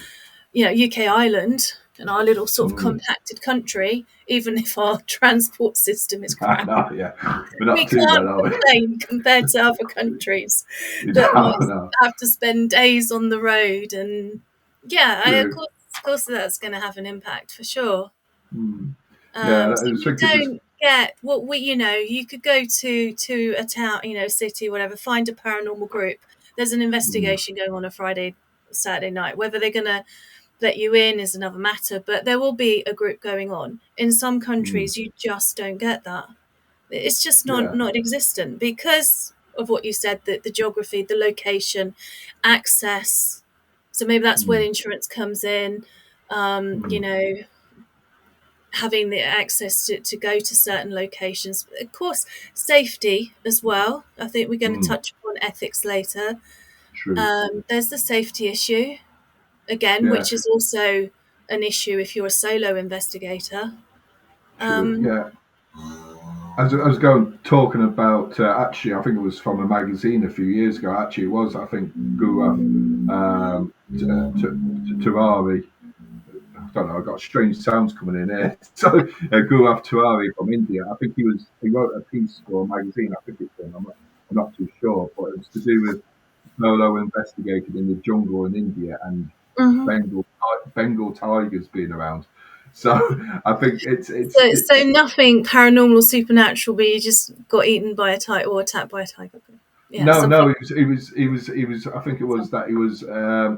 UK island, in our little sort of compacted country, even if our transport system is crap, Yeah, we're we not too bad, can't are we? complain compared to other countries You that might know. have to spend days on the road. And of True. course that's going to have an impact for sure. Yeah, I So was you thinking just. don't get what we, you could go to a town, city, whatever, find a paranormal group. There's an investigation going on a Friday, Saturday night. Whether they're going to let you in is another matter, but there will be a group going on. In some countries, you just don't get that. It's just Yeah. not existent because of what you said, the geography, the location, access. So maybe that's where insurance comes in. Having the access to go to certain locations. Of course, safety as well. I think we're going to touch upon ethics later. True. There's the safety issue, again, Yeah. which is also an issue if you're a solo investigator. True. Yeah. As I was going talking about, actually, I think it was from a magazine a few years ago. Actually, it was, I think, Guru Tewari. I don't know. I got strange sounds coming in here. So, Guru Tewari from India. I think he wrote a piece for a magazine. I think it's him. I'm not too sure, but it was to do with solo investigated in the jungle in India and Bengal tigers being around. So I think So nothing paranormal, supernatural, but you just got eaten by a tiger or attacked by a tiger. Yeah, no, something. he was. I think it was that he was.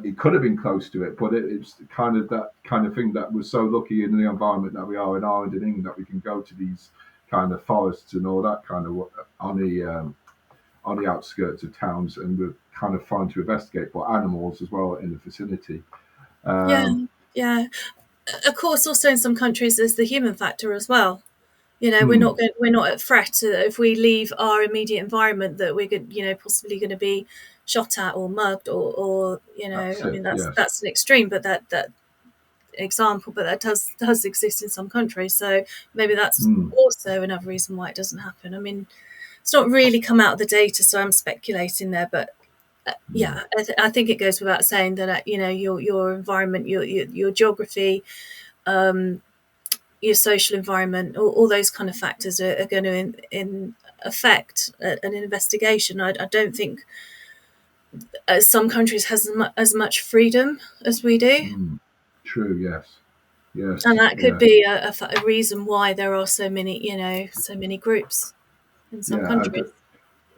He could have been close to it, but it's kind of that kind of thing that we're so lucky in the environment that we are in Ireland and England that we can go to these kind of forests and all that kind of on the outskirts of towns, and we're kind of fine to investigate for animals as well in the vicinity. Yeah, Um, yeah. Of course, also in some countries, there's the human factor as well. hmm, We're not at threat if we leave our immediate environment that we're good, possibly going to be shot at or mugged or that's I mean it. Yes. that's an extreme, but that example, but that does exist in some countries. So maybe that's Hmm, also another reason why it doesn't happen. I mean, it's not really come out of the data, so I'm speculating there, but hmm, I think it goes without saying that your environment, your geography, your social environment, all those kind of factors are going to affect an investigation. I don't think some countries has as much freedom as we do, hmm. True. Yes. and Yes. that could Yeah. be a reason why there are so many groups in some Yeah. countries.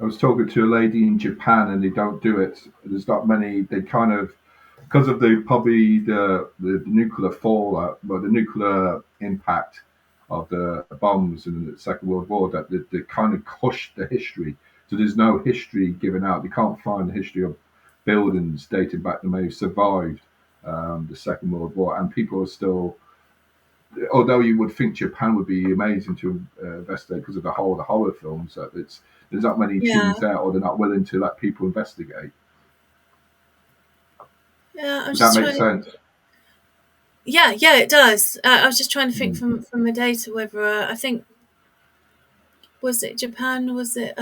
I was talking to a lady in Japan, and they don't do it. There's not many. They kind of because of the nuclear fallout, well, the nuclear impact of the bombs in the Second World War, that they kind of crushed the history. So there's no history given out. You can't find the history of buildings dating back that may have survived the Second World War, and people are still. Although you would think Japan would be amazing to investigate because of the horror films, that there's not many Yeah, tunes there, or they're not willing to let people investigate. yeah. I'm Would that just make trying to. sense? Yeah, it does. I was just trying to think Mm, from the data whether I think, was it Japan? Was it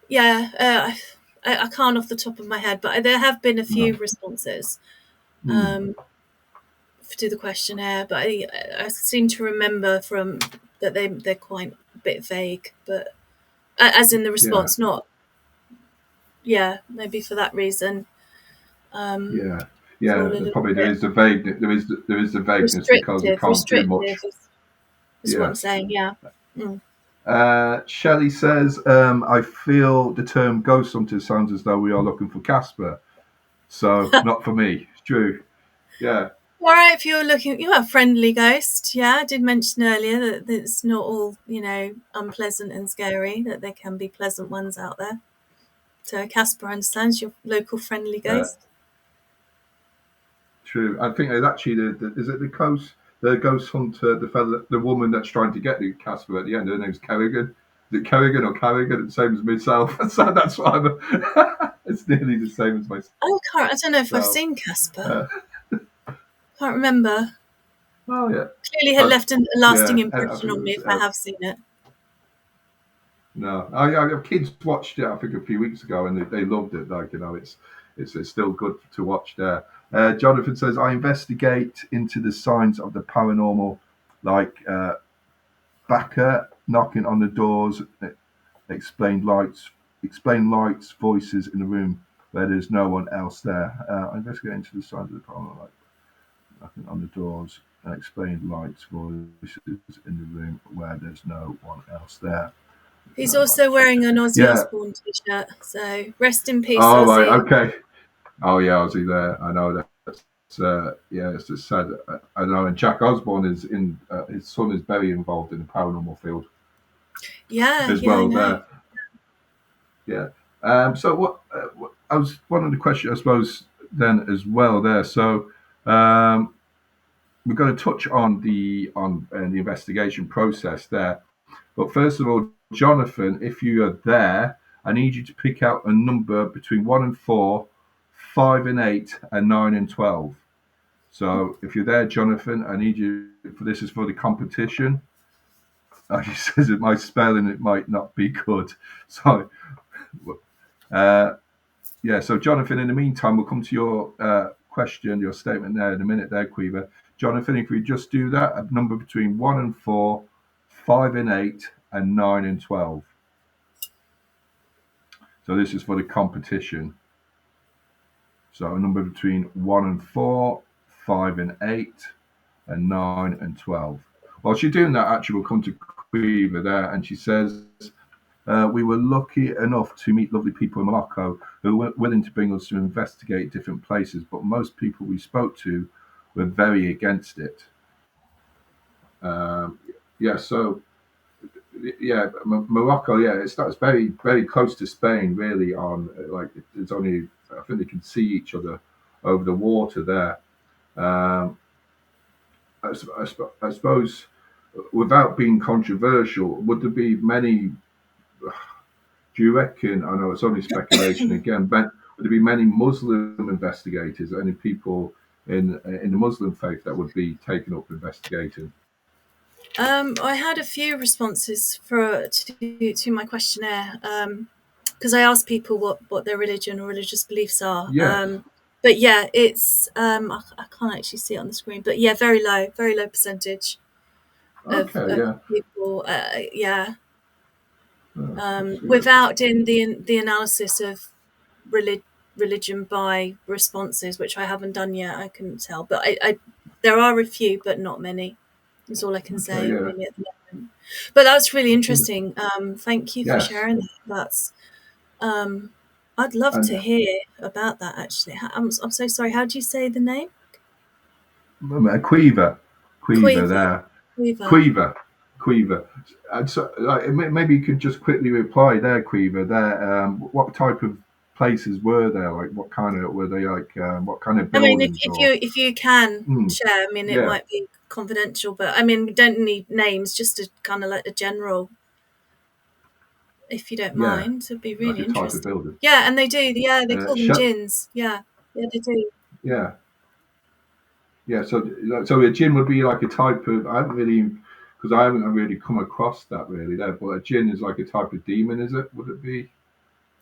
yeah? I can't off the top of my head, but there have been a few no. responses Mm, to the questionnaire, but I seem to remember from that they're quite a bit vague, but as in the yeah, response, not maybe for that reason. yeah, It's all yeah. a little Probably there bit is the vagueness. There is the vagueness because we can't do restrictive much. is what I'm Yes. saying. Yeah. Mm. Shelley says, I feel the term ghost hunter sounds as though we are looking for Casper. So not for me. It's true. Yeah. All right, if you're looking, you're a friendly ghost. Yeah, I did mention earlier that it's not all, unpleasant and scary, that there can be pleasant ones out there. So Casper understands your local friendly Uh, ghost. True. I think it's actually is it the ghost hunter, the woman that's trying to get the Casper at the end. Her name's Kerrigan. Is it Kerrigan or Carrigan? It's the same as myself. So that's why it's nearly the same as myself. I don't know if I've So, seen Casper. uh, Can't remember. oh yeah, Clearly had but left a lasting yeah, I impression think it on me was if I have seen it. No, our kids watched it, I think, a few weeks ago, and they loved it. Like, it's still good to watch there. Jonathan says, I investigate into the signs of the paranormal, like Backer knocking on the doors, explain lights, voices in the room where there's no one else there. I investigate into the signs of the paranormal, like knocking on the doors, and explain lights, voices in the room where there's no one else there. He's also wearing an Ozzy Yeah. Osbourne t-shirt, so rest in peace, Oh, right. Ozzy. Okay. Oh, yeah. Ozzy there. I know that. Yeah, it's just sad. I know. And Jack Osborne is in. His son is very involved in the paranormal field Yeah, as yeah, I well. know. There. Yeah. So what I was one of the questions, I suppose, then as well there. So we're going to touch on the investigation process there. But first of all, Jonathan, if you are there, I need you to pick out a number between 1 and 4, 5 and 8, and 9 and 12. So if you're there, Jonathan, I need you for this is for the competition. He says that my spelling it might not be good. So yeah, so Jonathan, in the meantime, we'll come to your question, your statement there in a minute there, Quiver. Jonathan, if we just do that, a number between 1 and 4, 5 and 8, and 9 and 12. So this is for the competition. So a number between 1 and 4, 5 and 8, and 9 and 12. While she's doing that, actually, we'll come to Quiver there, and she says, we were lucky enough to meet lovely people in Morocco who were willing to bring us to investigate different places, but most people we spoke to were very against it. Um, yeah, so yeah, Morocco, yeah, that's very very close to Spain, really. On like it's only I think they can see each other over the water there. Um, I suppose without being controversial, would there be many? Do you reckon? I know it's only speculation again, but would there be many Muslim investigators, any people in the Muslim faith that would be taken up investigating? I had a few responses to my questionnaire because I asked people what their religion or religious beliefs are. Yes. But yeah, it's I can't actually see it on the screen, but yeah, very low percentage Okay. of Yeah. people. Yeah, Let's see. without doing the analysis of relig- religion by responses, which I haven't done yet. I couldn't tell, but I there are a few, but not many. Is all I can Okay. say Yeah. really at the moment. But that's really interesting. Thank you for Yes. sharing that. That's um, I'd love And to hear about that. Actually, I'm so sorry. How do you say the name? Quiver, Quiver Quiver. there, Quiver. Quiver, Quiver. And so, like, maybe you could just quickly reply there, Quiver. There, what type of places were there? Like, what kind of were they? Like, what kind of I mean, buildings or? if you can Mm, share, I mean, it yeah, might be confidential, but I mean, we don't need names. Just a kind of like a general, if you don't yeah, mind. It'd be like really a type of interesting. building. Yeah, and they do. Yeah, they call them Shut. gins. Yeah, yeah, they do. Yeah, yeah. So a gin would be like a type of. I haven't really, because I haven't really come across that really there. But a gin is like a type of demon, is it? Would it be?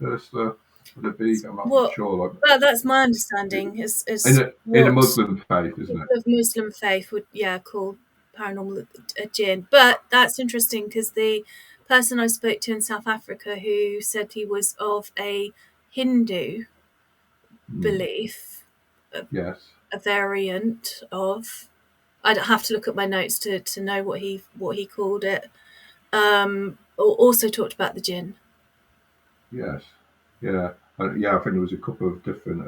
Ursula? Would it be? I'm not What? sure. Like Well, that's my understanding. in Is a what Muslim faith, isn't it? people of Muslim faith would call paranormal a jinn. But that's interesting because the person I spoke to in South Africa who said he was of a Hindu Mm, belief, yes. a variant of. I'd have to look at my notes to know what he called it. Also talked about the jinn. Yes. Yeah. Yeah. I think there was a couple of different.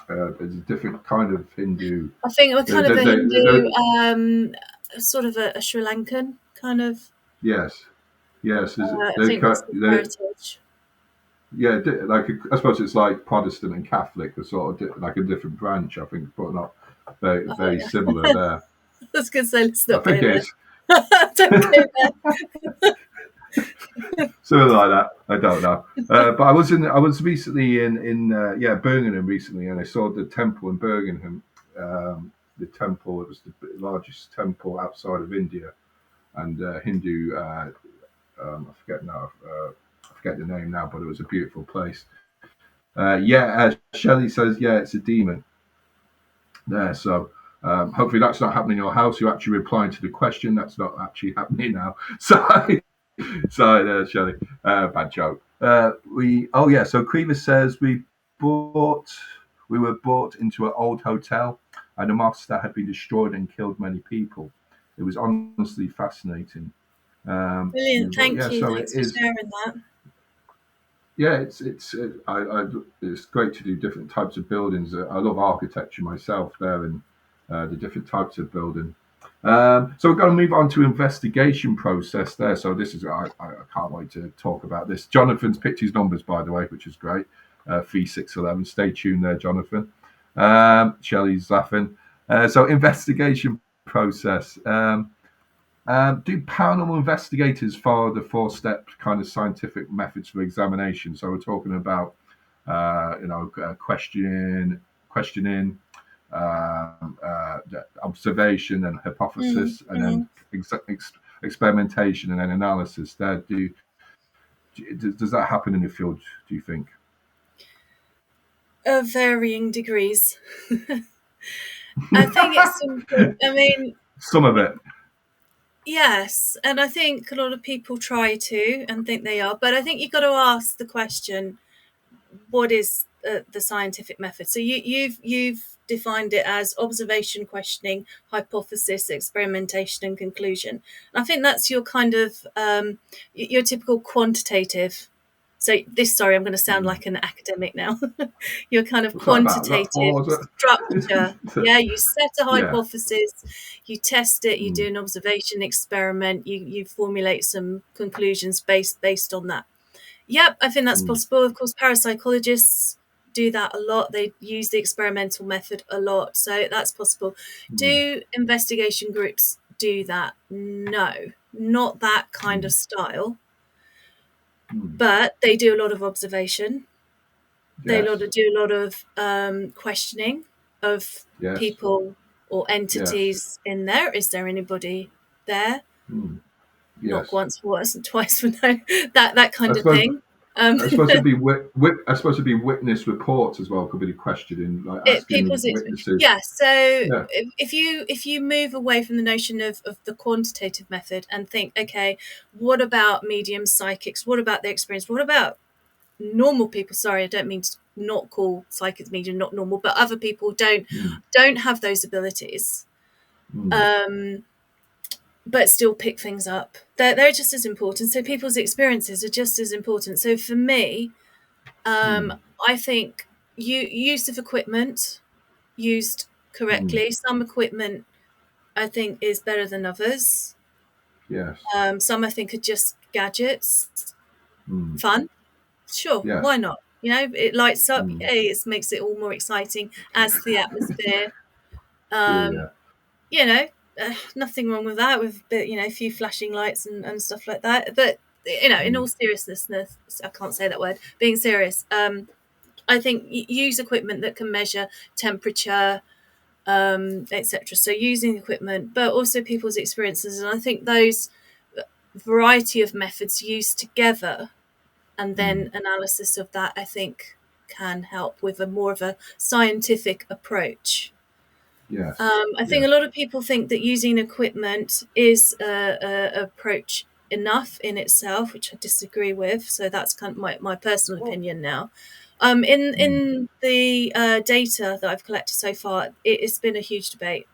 There's a different kind of Hindu. I think we're kind of a Hindu, The- sort of a Sri Lankan kind of. yes. Yes. I think that's his heritage. Yeah. Like I suppose it's like Protestant and Catholic, are sort of like a different branch. I think, but not Oh, very yeah. similar there. I was going to say, let's I not think go it there. is Don't go there. something like that. I don't know. But I was recently in yeah, Birmingham recently, and I saw the temple in Birmingham. The temple, it was the largest temple outside of India, and Hindu I forget now. I forget the name now, but it was a beautiful place. Shelley says, yeah, it's a demon there. So hopefully that's not happening in your house. You're actually replying to the question. That's not actually happening now. Sorry, sorry, Shelley. Bad joke. So Creever says we were brought into an old hotel, and the master had been destroyed and killed many people. It was honestly fascinating. Brilliant, thank you. So it Thanks for is. sharing that. Yeah, it's great to do different types of buildings. I love architecture myself there, and the different types of building. So we're going to move on to investigation process there. So this is I can't wait to talk about this. Jonathan's picked his numbers, by the way, which is great. 3611. Stay tuned there, Jonathan. Shelley's laughing. So investigation process. Do paranormal investigators follow the four-step kind of scientific methods for examination? So we're talking about, questioning, observation and hypothesis, and then experimentation and then analysis. Does that happen in the field? Do you think? Of varying degrees. I think it's simple. I mean, some of it. Yes, and I think a lot of people try to and think they are, but I think you've got to ask the question: what is the scientific method? So you've defined it as observation, questioning, hypothesis, experimentation, and conclusion. And I think that's your kind of your typical quantitative. So sorry, I'm going to sound like an academic now. Your kind of What's that about? Is that quantitative structure. Yeah, you set a Yeah. hypothesis, you test it, you do an observation experiment, you formulate some conclusions based on that. Yep, I think that's possible. Of course, parapsychologists do that a lot. They use the experimental method a lot, so that's possible. Do investigation groups do that? No, not that kind of style. But they do a lot of observation. They do a lot of questioning of people or entities in there. Is there anybody there? Not once, once, and twice, but no, that kind of thing. I suppose it'd be witness reports as well. Could be the questioning, like asking witnesses. Yeah. So if you move away from the notion of the quantitative method and think, okay, what about medium psychics? What about their experience? What about normal people? Sorry, I don't mean to not call psychics medium not normal, but other people don't have those abilities. But still pick things up. They're just as important. So people's experiences are just as important. So for me, I think use of equipment used correctly. Some equipment I think is better than others. Yes. Some I think are just gadgets. Fun. Sure. Yes. Why not? It lights up. Yay, it makes it all more exciting, adds to the atmosphere. Nothing wrong with that, with a few flashing lights and stuff like that. But in all seriousness, I can't say that word. Being serious, I think use equipment that can measure temperature, etc. So using equipment, but also people's experiences, and I think those variety of methods used together, and then analysis of that, I think can help with more of a scientific approach. Yes. I think a lot of people think that using equipment is a approach enough in itself, which I disagree with. So that's kind of my personal opinion now. In the data that I've collected so far, it's been a huge debate.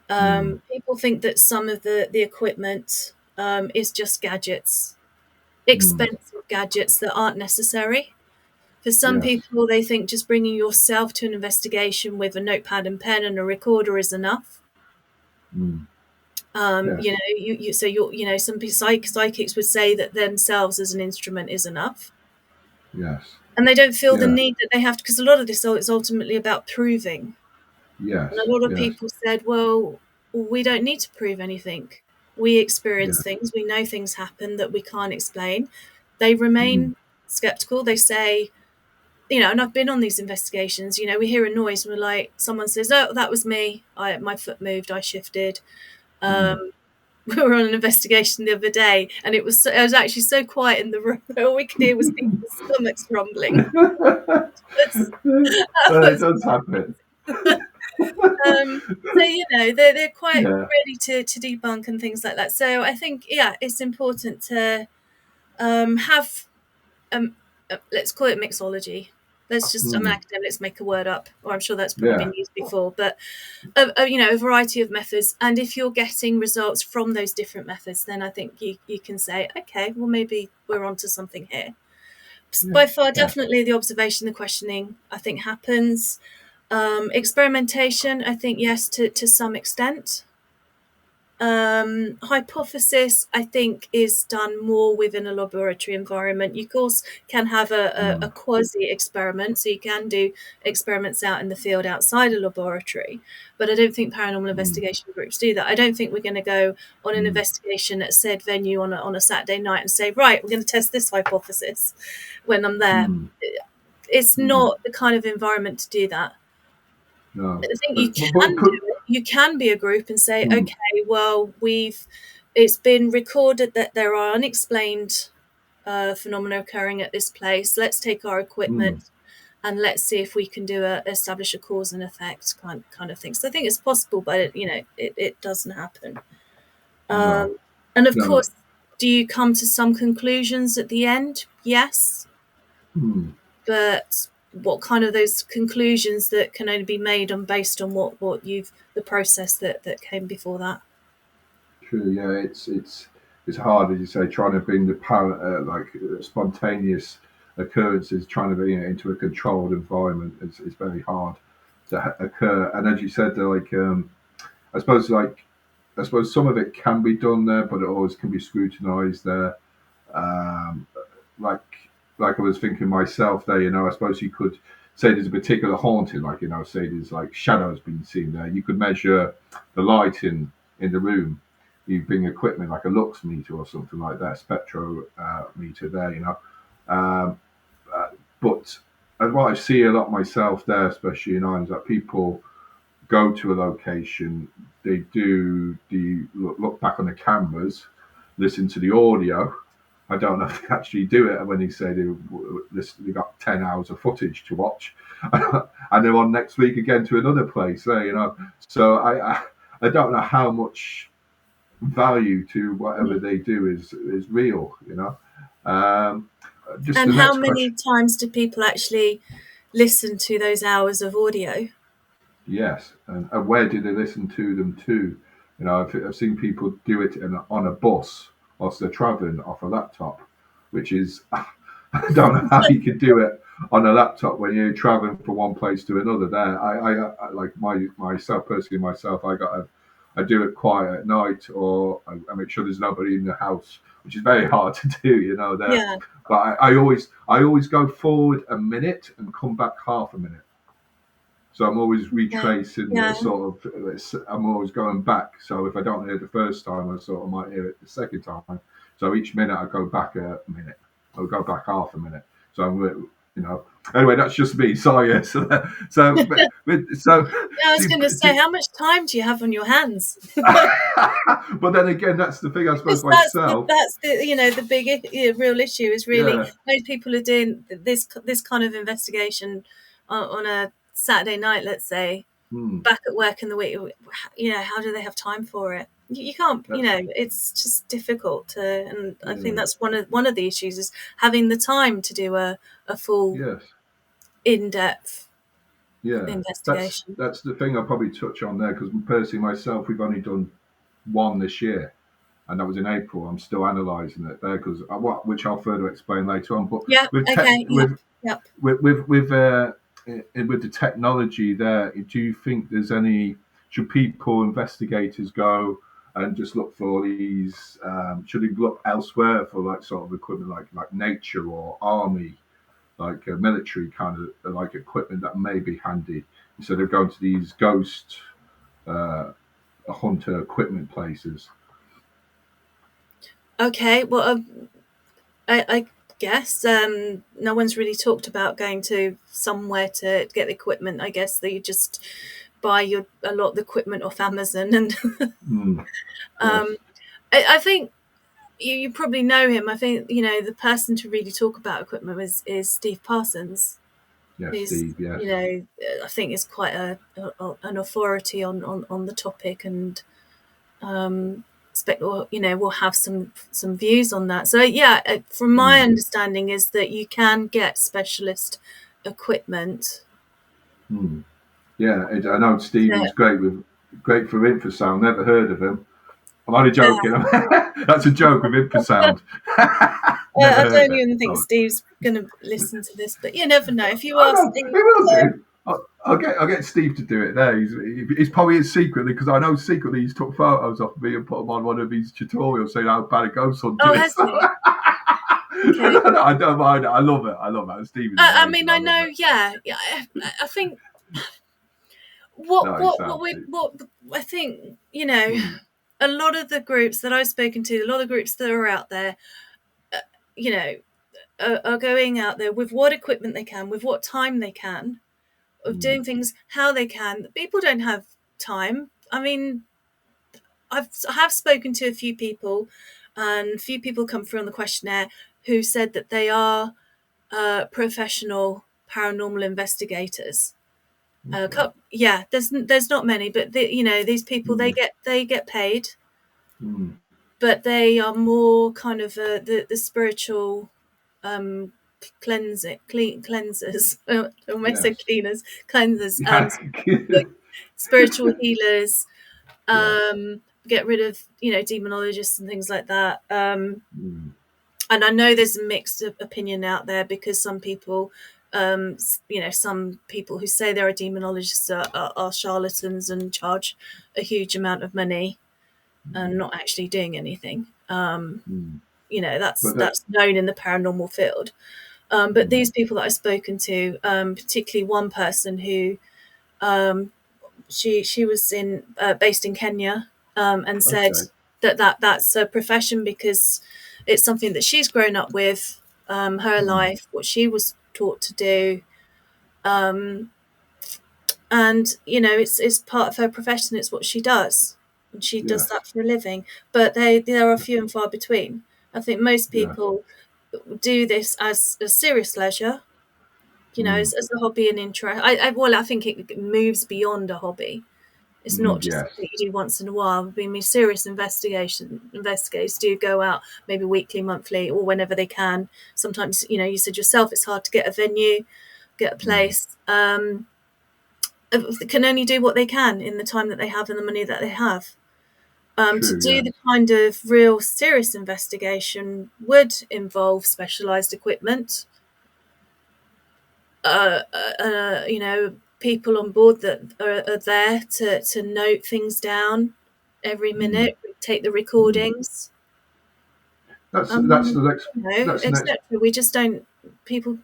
People think that some of the equipment is just gadgets, expensive gadgets that aren't necessary. For some people, they think just bringing yourself to an investigation with a notepad and pen and a recorder is enough. Some psychics would say that themselves as an instrument is enough. Yes. And they don't feel the need that they have to, because a lot of this is ultimately about proving. Yes. And a lot of people said, well, we don't need to prove anything. We experience things. We know things happen that we can't explain. They remain skeptical. They say, and I've been on these investigations, we hear a noise. We're like, someone says, oh, that was me. My foot moved. I shifted. we were on an investigation the other day, and it was actually so quiet in the room that all we could hear was people's stomachs rumbling. It does happen. So they're quite Yeah. ready to debunk and things like that. So I think it's important to have let's call it mixology. Let's just I'm an academic, let's make a word up, or I'm sure that's probably been used before, but a variety of methods. And if you're getting results from those different methods, then I think you can say, okay, well, maybe we're onto something here. By far, definitely the observation, the questioning, I think happens. Experimentation, I think, yes, to some extent. Hypothesis, I think, is done more within a laboratory environment. You, of course, can have a quasi experiment, so you can do experiments out in the field outside a laboratory, but I don't think paranormal investigation groups do that. I don't think we're going to go on an investigation at said venue on a Saturday night and say, right, we're going to test this hypothesis when I'm there. It's not the kind of environment to do that. No. I think you can be a group and say, okay, well, it's been recorded that there are unexplained phenomena occurring at this place. Let's take our equipment and let's see if we can establish a cause and effect kind of thing. So I think it's possible, but it doesn't happen. And of course, do you come to some conclusions at the end? Yes. But what kind of those conclusions that can only be made based on what the process that came before that? True. Yeah, it's hard, as you say, trying to bring the spontaneous occurrences, trying to bring it into a controlled environment. It's very hard to occur. And as you said, I suppose some of it can be done there, but it always can be scrutinised there. Like I was thinking myself there, I suppose you could say there's a particular haunting, say there's like shadows being seen there. You could measure the light in the room. You bring equipment like a lux meter or something like that, spectrometer there, but what I see a lot myself there, especially in Ireland, is that people go to a location, they do look back on the cameras, listen to the audio. I don't know if they actually do it when they say they got 10 hours of footage to watch, and they're on next week again to another place. So I don't know how much value to whatever they do is real. And how many times do people actually listen to those hours of audio? Yes, and where do they listen to them to? I've seen people do it on a bus whilst they're travelling off a laptop, which is I don't know how you could do it on a laptop when you're travelling from one place to another. There, I like myself personally. I do it quiet at night, or I make sure there's nobody in the house, which is very hard to do. There. Yeah. But I always go forward a minute and come back half a minute. So I'm always retracing I'm always going back. So if I don't hear it the first time, I might hear it the second time. So each minute I go back a minute. I'll go back half a minute. So anyway, that's just me. Sorry. Yeah. So I was going to say, how much time do you have on your hands? But then again, that's the thing. I suppose myself. That's the big real issue is really most people are doing this kind of investigation on a Saturday night, let's say, back at work in the week. How do they have time for it? You can't. It's just difficult to. And I think that's one of the issues is having the time to do a full, in-depth investigation. That's the thing I'll probably touch on there, because personally myself, we've only done one this year, and that was in April. I'm still analysing it there which I'll further explain later on. But with the technology there, do you think should investigators go and just look for these? Should they look elsewhere for like sort of equipment like nature or army, like a military kind of like equipment that may be handy, instead of going to these ghost hunter equipment places? Okay, well, I guess no one's really talked about going to somewhere to get the equipment. I guess that you just buy a lot of the equipment off Amazon and I think you probably know him. I think, the person to really talk about equipment is Steve Parsons, Yeah, who's, Steve. Yes. I think is quite an authority on the topic, and expect, we'll have some views on that. So yeah, from my Mm. understanding is that you can get specialist equipment. Mm. Yeah, I know Steve. Yeah, He's great for infrasound. Never heard of him. I'm only joking. That's a joke with infrasound. Never I heard don't it. even think Sorry. Steve's going to listen to this, but you never know. If you I ask know Steve, he will do. I'll get Steve to do it there. He's probably secretly, because I know secretly he's took photos of me and put them on one of his tutorials saying how bad a ghost hunting oh, is. has he? Okay. I don't mind it. I love it. I love it. Steve is I amazing. mean, I I love know. it. Yeah, yeah. I think what No, he what what sounds we it. what I think, Mm, a lot of the groups that I've spoken to, a lot of groups that are out there, you know, are going out there with what equipment they can, with what time they can, of mm, doing things how they can. People don't have time. I mean, I have spoken to a few people, and a few people come through on the questionnaire who said that they are professional paranormal investigators. okay. Yeah, there's not many, but these people, Mm, they get paid, mm, but they are more kind of the spiritual um, cleansers. I almost said yes. cleaners, cleansers, Yeah. spiritual healers. yes. Get rid of demonologists and things like that. Mm, And I know there's a mixed opinion out there, because some people, some people who say they're a demonologist are charlatans and charge a huge amount of money and mm, not actually doing anything. mm. That's But that. known in the paranormal field. But Mm, these people that I've spoken to, particularly one person who, um, she was based in Kenya, and said okay. that's a profession because it's something that she's grown up with, her Mm, life, what she was taught to do, um, and it's part of her profession. It's what she does, and she does yes. that for a living. But there are few and far between. I think most Yes. people do this as a serious leisure, Mm, as a hobby and interest. I think it moves beyond a hobby. It's not just yes. something you do once in a while. I mean, serious investigators do go out maybe weekly, monthly, or whenever they can. Sometimes, you said yourself, it's hard to get a venue, get a Mm, place. They can only do what they can in the time that they have and the money that they have. To true. do the Yes. kind of real serious investigation would involve specialised equipment, people on board that are there to note things down every Mm, minute, take the mm. recordings, That's the next. That's the next. etc. We just don't. People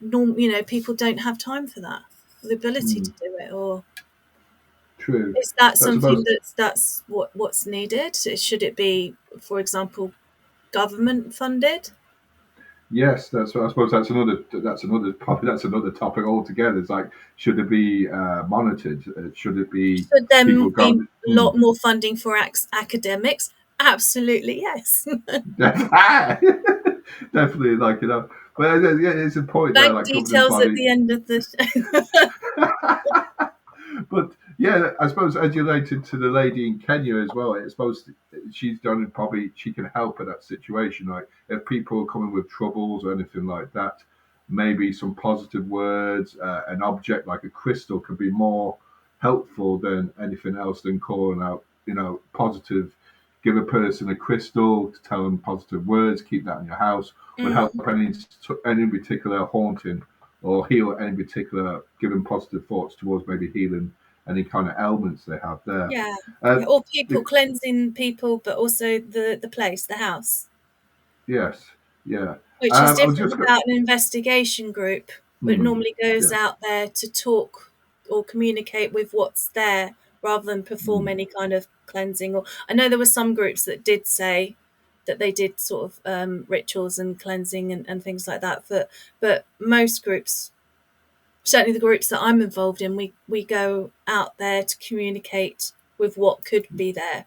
don't have time for that, the ability Mm, to do it. Or true. is that That's something about. that's what's needed? Should it be, for example, government funded? Yes, that's. I suppose that's another. Probably that's another topic altogether. It's like, should it be monitored? Should it be Should there people be going? a lot more funding for academics? Absolutely, yes. Definitely, like but yeah, it's a point there, Bank like governing details at body. the end of the. But yeah, I suppose as you related to the lady in Kenya as well, I suppose she's done it, probably she can help in that situation. Like if people are coming with troubles or anything like that, maybe some positive words, an object like a crystal could be more helpful than anything else than calling out, positive. Give a person a crystal to tell them positive words. Keep that in your house. Would help Mm, any particular haunting or heal any particular, giving positive thoughts towards maybe healing any kind of ailments they have there. yeah, Uh, yeah. Or people the, cleansing people, but also the place, the house, yes, yeah. which is I was different just going. about an investigation group, which normally goes Yeah. out there to talk or communicate with what's there rather than perform Mm, any kind of cleansing. Or I know there were some groups that did say that they did sort of rituals and cleansing and things like that. But most groups, certainly the groups that I'm involved in, we go out there to communicate with what could be there.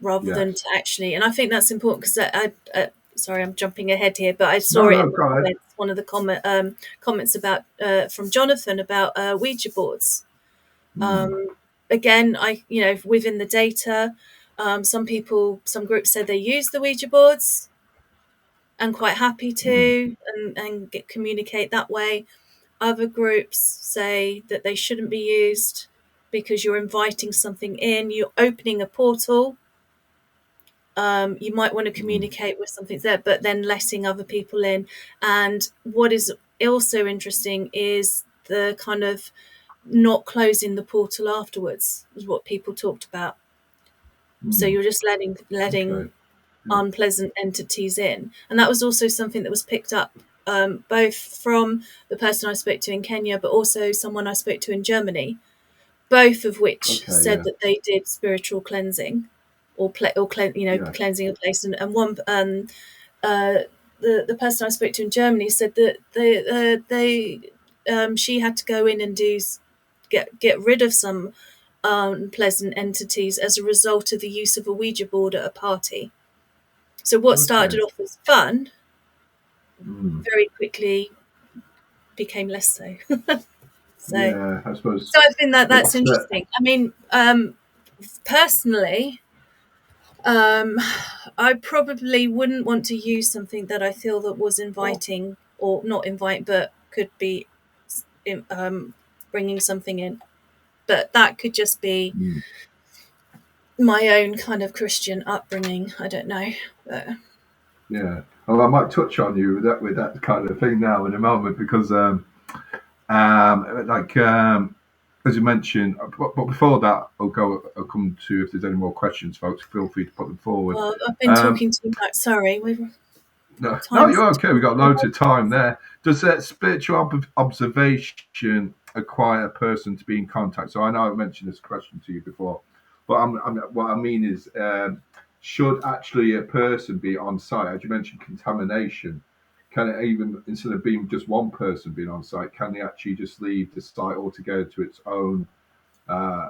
rather than to Yes. actually. And I think that's important because sorry, I'm jumping ahead here, but I No, saw it no, in the go ahead. comments. One of the comments about from Jonathan about Ouija boards. Mm, Again, within the data, some groups say they use the Ouija boards and quite happy mm, to, and communicate that way. Other groups say that they shouldn't be used because you're inviting something in, you're opening a portal. You might want to mm. communicate with something there, but then letting other people in. And what is also interesting is the kind of not closing the portal afterwards, is what people talked about. So Mm. you're just letting Okay. Yeah. unpleasant entities in. And that was also something that was picked up both from the person I spoke to in Kenya, but also someone I spoke to in Germany, both of which Okay. said Yeah. that they did spiritual cleansing Yes. cleansing a place. And one, the person I spoke to in Germany said that she had to go in and get rid of some unpleasant entities as a result of the use of a Ouija board at a party. So what started Okay. off as fun Mm. very quickly became less so. so Yeah. I suppose so I think that that's it's interesting. I mean, personally, I probably wouldn't want to use something that I feel that was inviting or not invite, but could be bringing something in. But that could just be mm, my own kind of Christian upbringing. I don't know. But yeah. Well, I might touch on you with that kind of thing now in a moment because like as you mentioned, but before that, I'll come to if there's any more questions, folks. Feel free to put them forward. well, I've been Um, talking too much. Sorry, no, no, time's you're okay. We've got loads of time there. Does that spiritual observation acquire a person to be in contact? So I know I mentioned this question to you before, but what I mean is, should actually a person be on site? As you mentioned, contamination. Can it even, instead of being just one person being on site, can they actually just leave the site altogether to its own uh,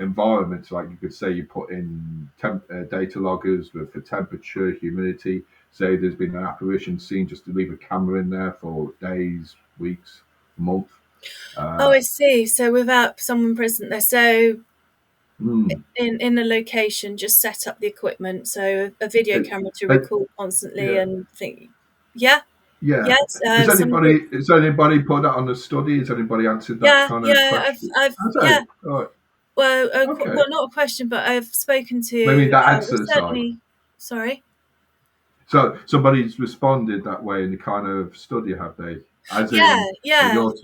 environments? Like you could say you put in data loggers for temperature, humidity. Say there's been an apparition seen, just to leave a camera in there for days, weeks, month. Oh, Uh, I see. So without someone present there, so mm, in a location, just set up the equipment, so a video it, camera to it, record constantly yeah, and think. Yeah, yeah. yes. Some groups. Has anybody put that on the study? Has anybody answered that Yeah, kind of yeah. question? I've I yeah. say, right, Well, okay. well, not a question, but I've spoken Maybe to. that Well, exercise. certainly. Sorry. So somebody's responded that way in the kind of study, have they? As Yeah, in, with yeah. your.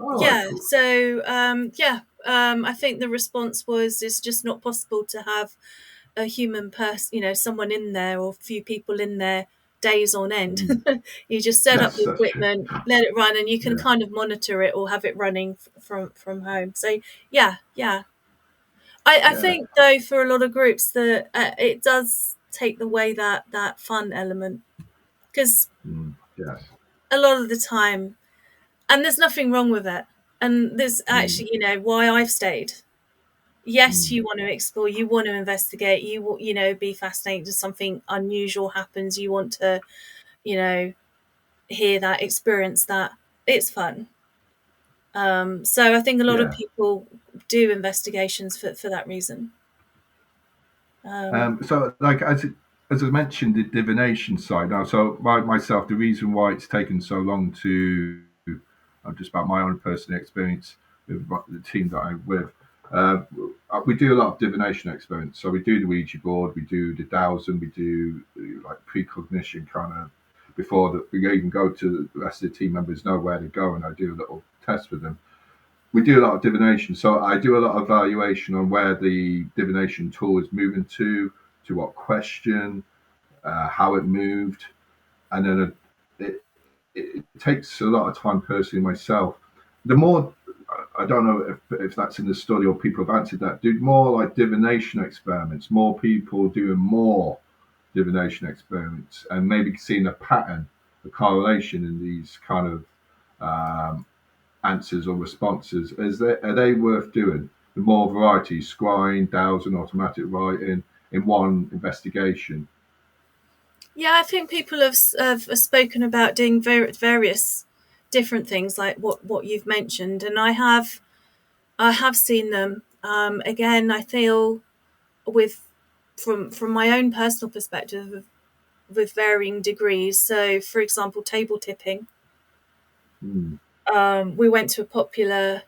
All right, Yeah. cool. So, I think the response was it's just not possible to have a human person, someone in there or a few people in there days on end. Mm. You just set up Yes, the that's true. equipment, let it run, and you can Yeah, kind of monitor it or have it running from home. So, yeah, yeah. I yeah, think though for a lot of groups that it does take away that fun element because yes, a lot of the time, and there's nothing wrong with it. And there's mm, actually, why I've stayed. Yes, mm, you want to explore, you want to investigate, be fascinated if something unusual happens, you want to, you know, hear that, experience that. It's fun. So I think a lot of yeah. people do investigations for that reason. Um, So, like as I mentioned, the divination side. Now, so myself, the reason why it's taken so long to, just about my own personal experience with the team that I'm with. Uh, we do a lot of divination experiments. So we do the Ouija board, we do the dowsing, we do like precognition kind of before that we even go to the rest of the team members know where to go, and I do a little test with them. We do a lot of divination. So I do a lot of evaluation on where the divination tool is moving to what question, how it moved, and then it takes a lot of time personally myself. The more I don't know if that's in the study or people have answered that. Do more like divination experiments. More people doing more divination experiments, and maybe seeing a pattern, a correlation in these kind of um, answers or responses. Are they worth doing? The more variety, scrying, dowsing, automatic writing. in one investigation. Yeah, I think people have spoken about doing various different things like what you've mentioned, and I have seen them. Again, I feel with from my own personal perspective with varying degrees. So, for example, table tipping. We went to a popular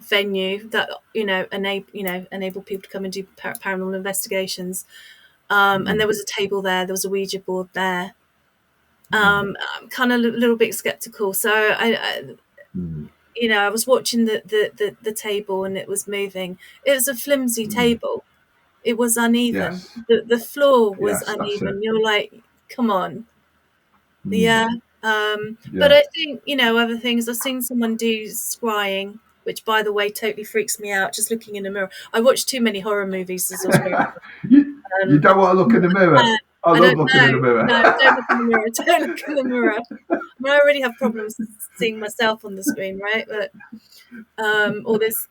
venue that enable people to come and do paranormal investigations. And there was a table there. There was a Ouija board there. I'm kind of a little bit skeptical. So I was watching the table and it was moving. It was a flimsy table. It was uneven. Yes, The floor was yes, that's it. uneven. You're like, come on. Yeah. But Yeah. I think, other things, I've seen someone do scrying, which, by the way, totally freaks me out just looking in the mirror. I watched too many horror movies as I was growing up. You don't want to look in the mirror. I love don't looking in the mirror. No, don't look in the mirror. Don't look in the mirror. I mean, I already have problems seeing myself on the screen, right? But or there's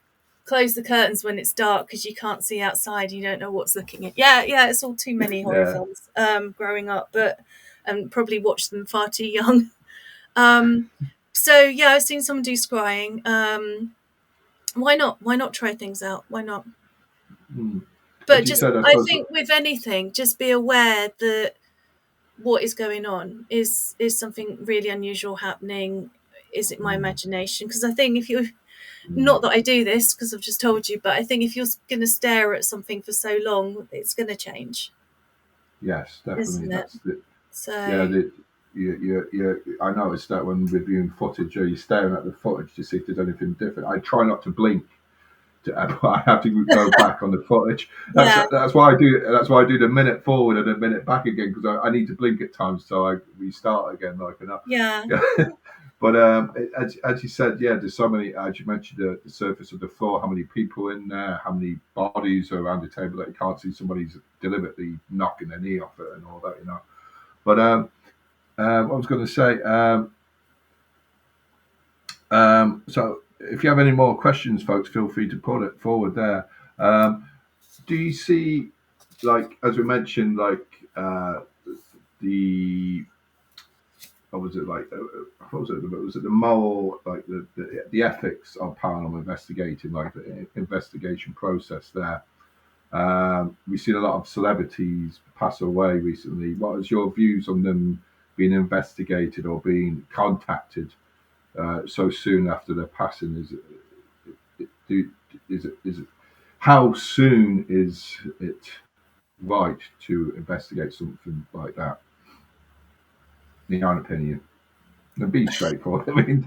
close the curtains when it's dark because you can't see outside. You don't know what's looking at. Yeah, it's all too many horror films growing up, but and probably watched them far too young. So yeah, I've seen someone do scrying. Why not? Why not try things out? Why not? But just, I think with anything, just be aware that what is going on is something really unusual happening. Is it my imagination? Because I think if you, not that I do this because I've just told you, but I think if you're going to stare at something for so long, it's going to change. Yes, definitely. That's it. So I noticed that when reviewing footage, you're staring at the footage to see if there's anything different. I try not to blink. I have to go back on the footage. That's why I do. That's why I do the minute forward and a minute back again, because I need to blink at times, so I restart again. Yeah. But as you said, there's so many. As you mentioned, the surface of the floor, how many people in there, how many bodies are around the table that you can't see. Somebody's deliberately knocking their knee off it and all that, But what I was going to say. So if you have any more questions, folks, feel free to put it forward there. Do you see, like, as we mentioned, like the what was it like? What was it? Was it the moral, like the ethics of paranormal investigating, like the investigation process there? We've seen a lot of celebrities pass away recently. What is your views on them being investigated or being contacted so soon after their passing? Is it how soon is it right to investigate something like that? In your own opinion, and be straightforward. I mean,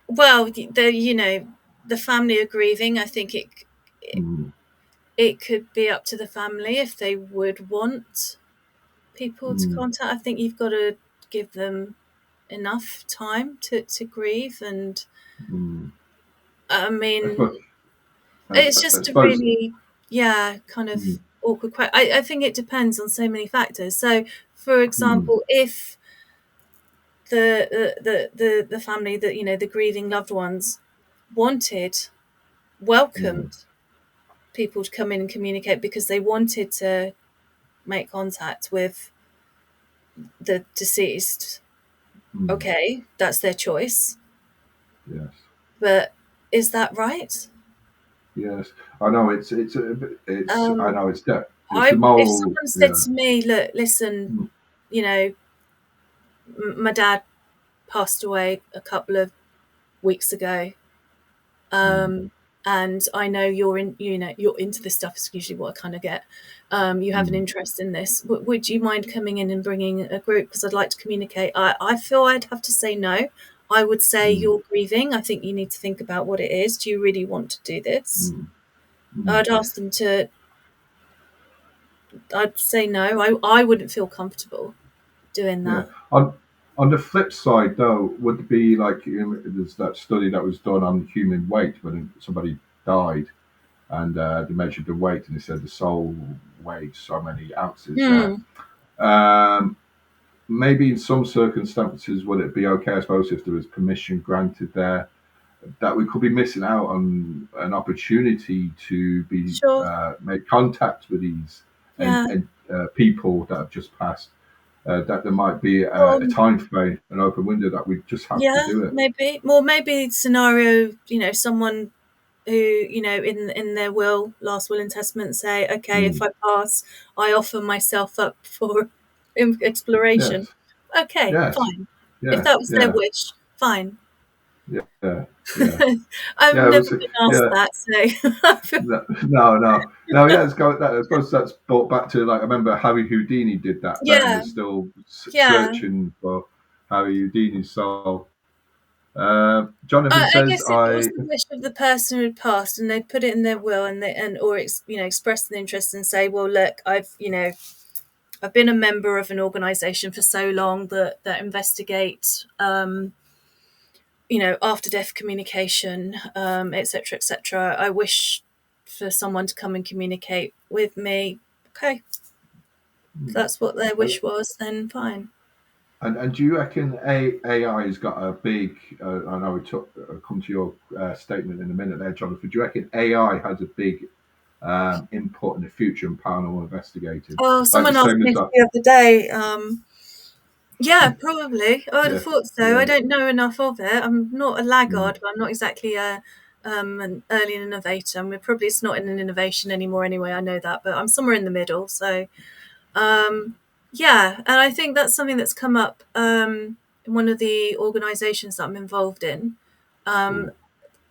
Well, the family are grieving. I think it could be up to the family if they would want people to contact. I think you've got to give them enough time to grieve, and I mean, it's just a really kind of awkward question. I think it depends on so many factors. So, for example, if the family that the grieving loved ones welcomed people to come in and communicate because they wanted to make contact with the deceased, okay, that's their choice. Yes. But is that right? Yes, I know it's I know it's the If moral. someone said to me, look, listen, my dad passed away a couple of weeks ago, and I know you're into this stuff. Is usually what I kind of get. You have an interest in this. Would you mind coming in and bringing a group? Because I'd like to communicate. I feel I'd have to say no. I would say you're grieving. I think you need to think about what it is. Do you really want to do this? I'd ask them to. I'd say no. I wouldn't feel comfortable doing that. On the flip side, though, would it be like there's that study that was done on human weight when somebody died, and they measured the weight, and they said the soul weighed so many ounces. Maybe in some circumstances would it be okay, I suppose, if there was permission granted there, that we could be missing out on an opportunity to be Sure. make contact with these Yeah. and people that have just passed. That there might be a Um, time frame, an open window that we just have to yeah, do it. maybe. Well, maybe scenario, someone who, in their last will and testament say, okay, if Mm. I pass, I offer myself up for exploration. Yes, Okay, yes, fine. If yeah, that was their yeah, wish, fine. yeah, yeah, yeah. I've Yeah, it never was, been asked yeah. that, so No, no, no. Yeah, it's got that. I suppose that's brought back to, like, I remember Harry Houdini did that. Then yeah, they're still yeah. searching for Harry Houdini's soul. Jonathan I says, guess if it was the wish of the person who had passed, and they'd put it in their will, or express an interest and say, well, look, I've been a member of an organisation for so long that investigate, after death communication, etc., etc. I wish for someone to come and communicate with me. Okay, if that's what their wish was, then fine. and do you reckon AI has got a big? I know come to your statement in a minute there, Jonathan. Do you reckon AI has a big input in the future in paranormal investigating? Oh, Like the someone asked same me as that. the other day. Yeah, probably. I would have Yeah, thought so. I yeah. don't know enough of it. I'm not a Mm. laggard, but I'm not exactly an early innovator. And we're probably it's not in an innovation anymore anyway. I know that, but I'm somewhere in the middle. So, um, yeah, and I think that's something that's come up in one of the organisations that I'm involved in, um, Cool.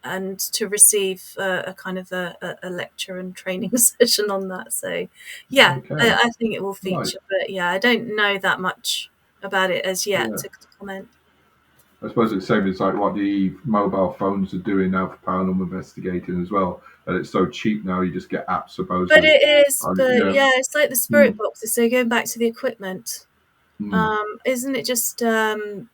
and to receive a kind of a lecture and training session on that. So, yeah, Okay. I think it will Right. feature, but yeah, I don't know that much about it as yet Yeah. to comment. I suppose it's the same as like what the mobile phones are doing now for paranormal investigating as well. And it's so cheap now, you just get apps But supposedly. it is, but Yeah. yeah, it's like the spirit Mm, boxes. So going back to the equipment, mm, isn't it just the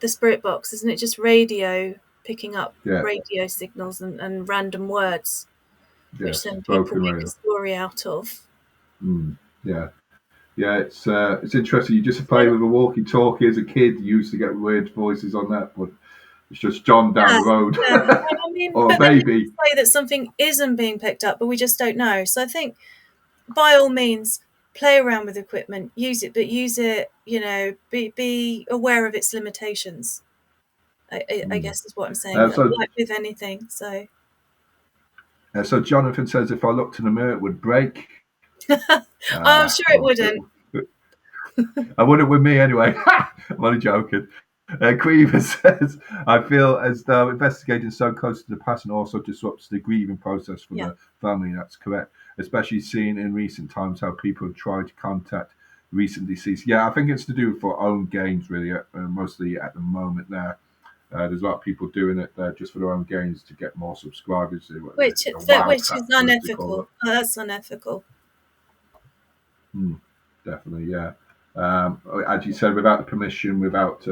spirit box? Isn't it just radio picking up yeah. radio signals and random words, which Yes. then people Spoken make a radio. story out of? Mm, yeah. Yeah. It's interesting. You just play So, with a walkie-talkie as a kid. You used to get weird voices on that, but it's just John down yeah, the road yeah. And I mean, or a but then people baby. say that something isn't being picked up, but we just don't know. So I think by all means, play around with equipment, use it, but use it. Be aware of its limitations. I Mm. guess is what I'm saying. So Like with anything. So so Jonathan says if I looked in the mirror, it would break. I'm sure it Well, wouldn't. I wouldn't with me anyway. I'm only joking. Creever says, I feel as though investigating so close to the past and also disrupts the grieving process for Yeah. the family. That's correct. Especially seeing in recent times how people have tried to contact recent deceased. Yeah, I think it's to do with our own gains, really, mostly at the moment there. There's a lot of people doing it just for their own gains to get more subscribers. The wow Which is factor, as they call it. unethical. Oh, that's unethical. Mm, definitely, yeah. As you said, without the permission, without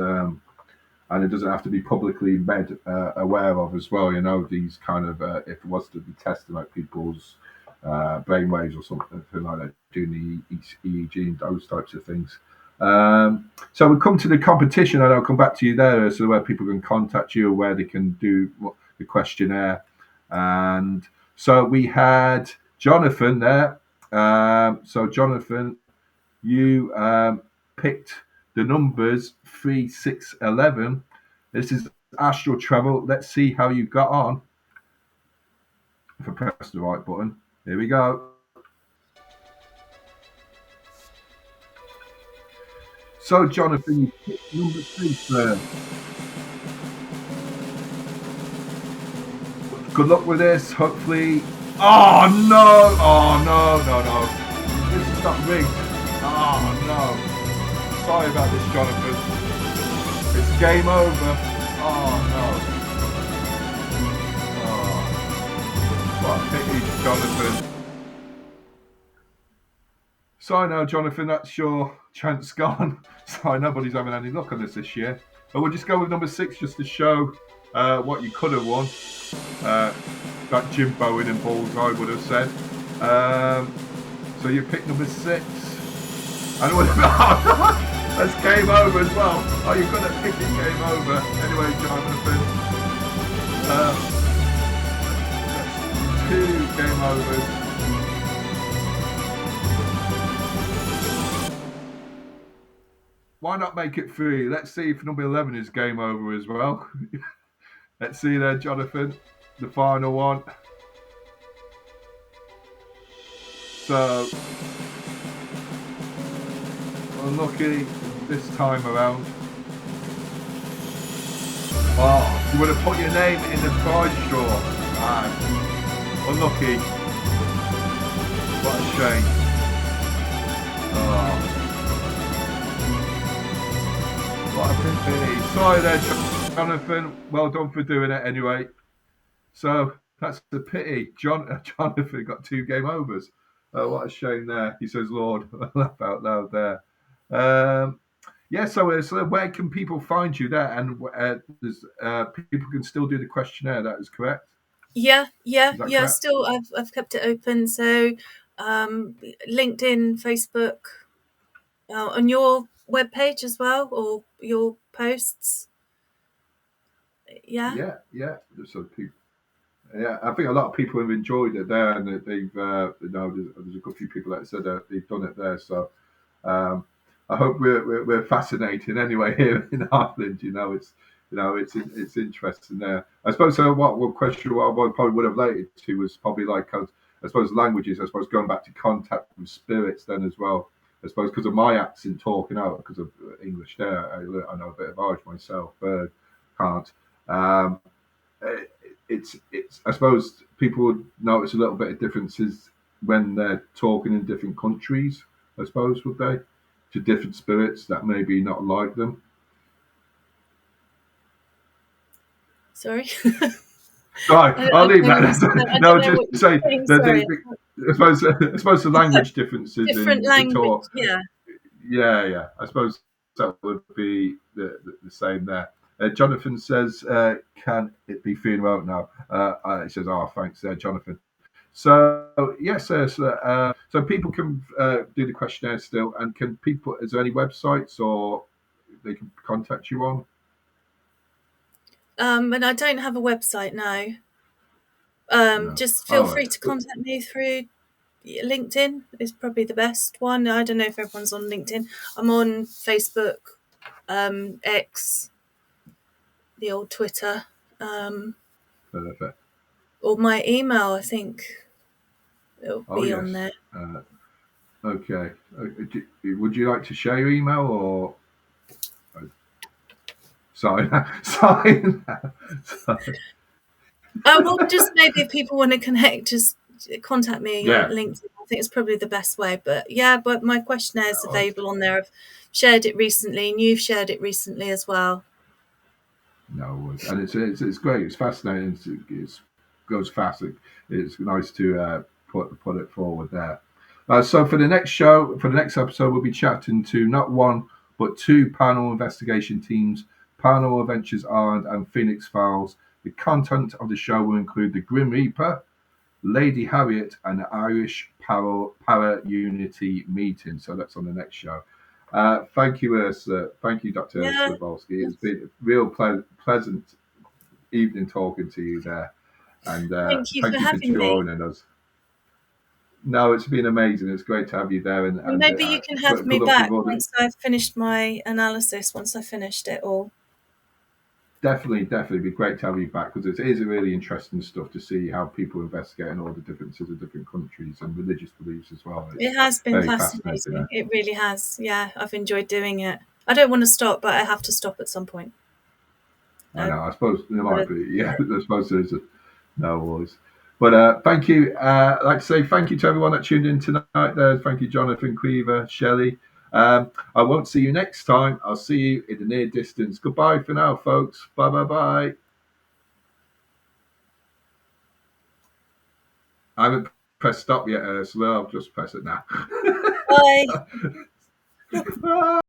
and it doesn't have to be publicly made aware of as well. These kind of if it was to be testing like people's brainwaves or something like that, doing the EEG and those types of things. So we come to the competition, and I'll come back to you there, so where people can contact you, or where they can do the questionnaire. And so we had Jonathan there. So Jonathan, you picked the numbers 3, 6, 11. This is astral travel. Let's see how you got on. If I press the right button, here we go. So, Jonathan, you picked number 3 first. Good luck with this. Hopefully. Oh no! Oh no! No! No! This is not rigged. Oh no! Sorry about this, Jonathan. It's game over. Oh no! Oh, what a pity, Jonathan. So now, Jonathan, that's your chance gone. So nobody's having any luck on this year. But we'll just go with number 6 just to show what you could have won. That Jim Bowen and Bullseye would have said. So you picked number 6. And it would have, that's game over as well. Oh, you got to pick it game over. Anyway, Jonathan, That's 2 game overs. Why not make it 3? Let's see if number 11 is game over as well. Let's see there, Jonathan. The final one. So, unlucky this time around. Oh, you would have put your name in the prize draw. Man, unlucky. What a shame. Oh. What a pity. Sorry there, Jonathan. Well done for doing it anyway. So, that's the pity. Jonathan got 2 game overs. What a shame there. He says, Lord, laugh out loud there. Yeah, so where can people find you there? And people can still do the questionnaire, that is correct? Yeah. Correct? Still, I've kept it open. So, LinkedIn, Facebook, on your webpage as well, or your posts. Yeah. So people, I think a lot of people have enjoyed it there, and they've, there's a good few people that said that they've done it there. So I hope we're fascinating anyway here in Ireland. It's interesting there. I suppose what question I probably would have related to was probably like, I suppose languages. I suppose going back to contact with spirits then as well. I suppose because of my accent talking out because of English there, I know a bit of Irish myself, but can't. It's I suppose people would notice a little bit of differences when they're talking in different countries. I suppose would they to different spirits that maybe not like them. Sorry. Right, I'll leave that. No, just say Sorry. I suppose the language differences Different in language. talk. Yeah. Yeah. I suppose that would be the same there. Jonathan says, "Can it be feeling out now?" He says, "Oh, thanks, Jonathan." So yes, so people can do the questionnaire still, and can people? Is there any websites or they can contact you on? And I don't have a website now. No. Just feel free to contact me through LinkedIn. Is probably the best one. I don't know if everyone's on LinkedIn. I'm on Facebook, X, the old Twitter, Perfect. or my email. I think it'll be on there. Okay. Would you like to share your email or? Sorry. Well, just maybe if people want to connect, just contact me on LinkedIn. I think it's probably the best way. But my questionnaire is available on there. I've shared it recently, and you've shared it recently as well. No, and it's great. It's fascinating. It goes fast. It's nice to put it forward there. So for the next episode, we'll be chatting to not one but 2 paranormal investigation teams, Paranormal Adventures Ireland and Phoenix Files. The content of the show will include the Grim Reaper, Lady Harriet, and the Irish Para Unity meeting. So that's on the next show. Thank you, Urszula. Thank you, Dr. Urszula Wolski. It's been a real pleasant evening talking to you there. And thank you for joining us. No, it's been amazing. It's great to have you there. And maybe you can have me back once I've finished my analysis, once I've finished it all. Definitely be great to have you back, because it is a really interesting stuff to see how people investigate and all the differences of different countries and religious beliefs as well. It has been fascinating. It really has. Yeah, I've enjoyed doing it. I don't want to stop, but I have to stop at some point. I know. I suppose there might be. Yeah, I suppose there's no worries. But thank you. I'd like to say thank you to everyone that tuned in tonight. Thank you, Jonathan, Cleaver, Shelley. I won't see you next time. I'll see you in the near distance. Goodbye for now, folks. Bye. I haven't pressed stop yet, so I'll just press it now. Bye. Bye.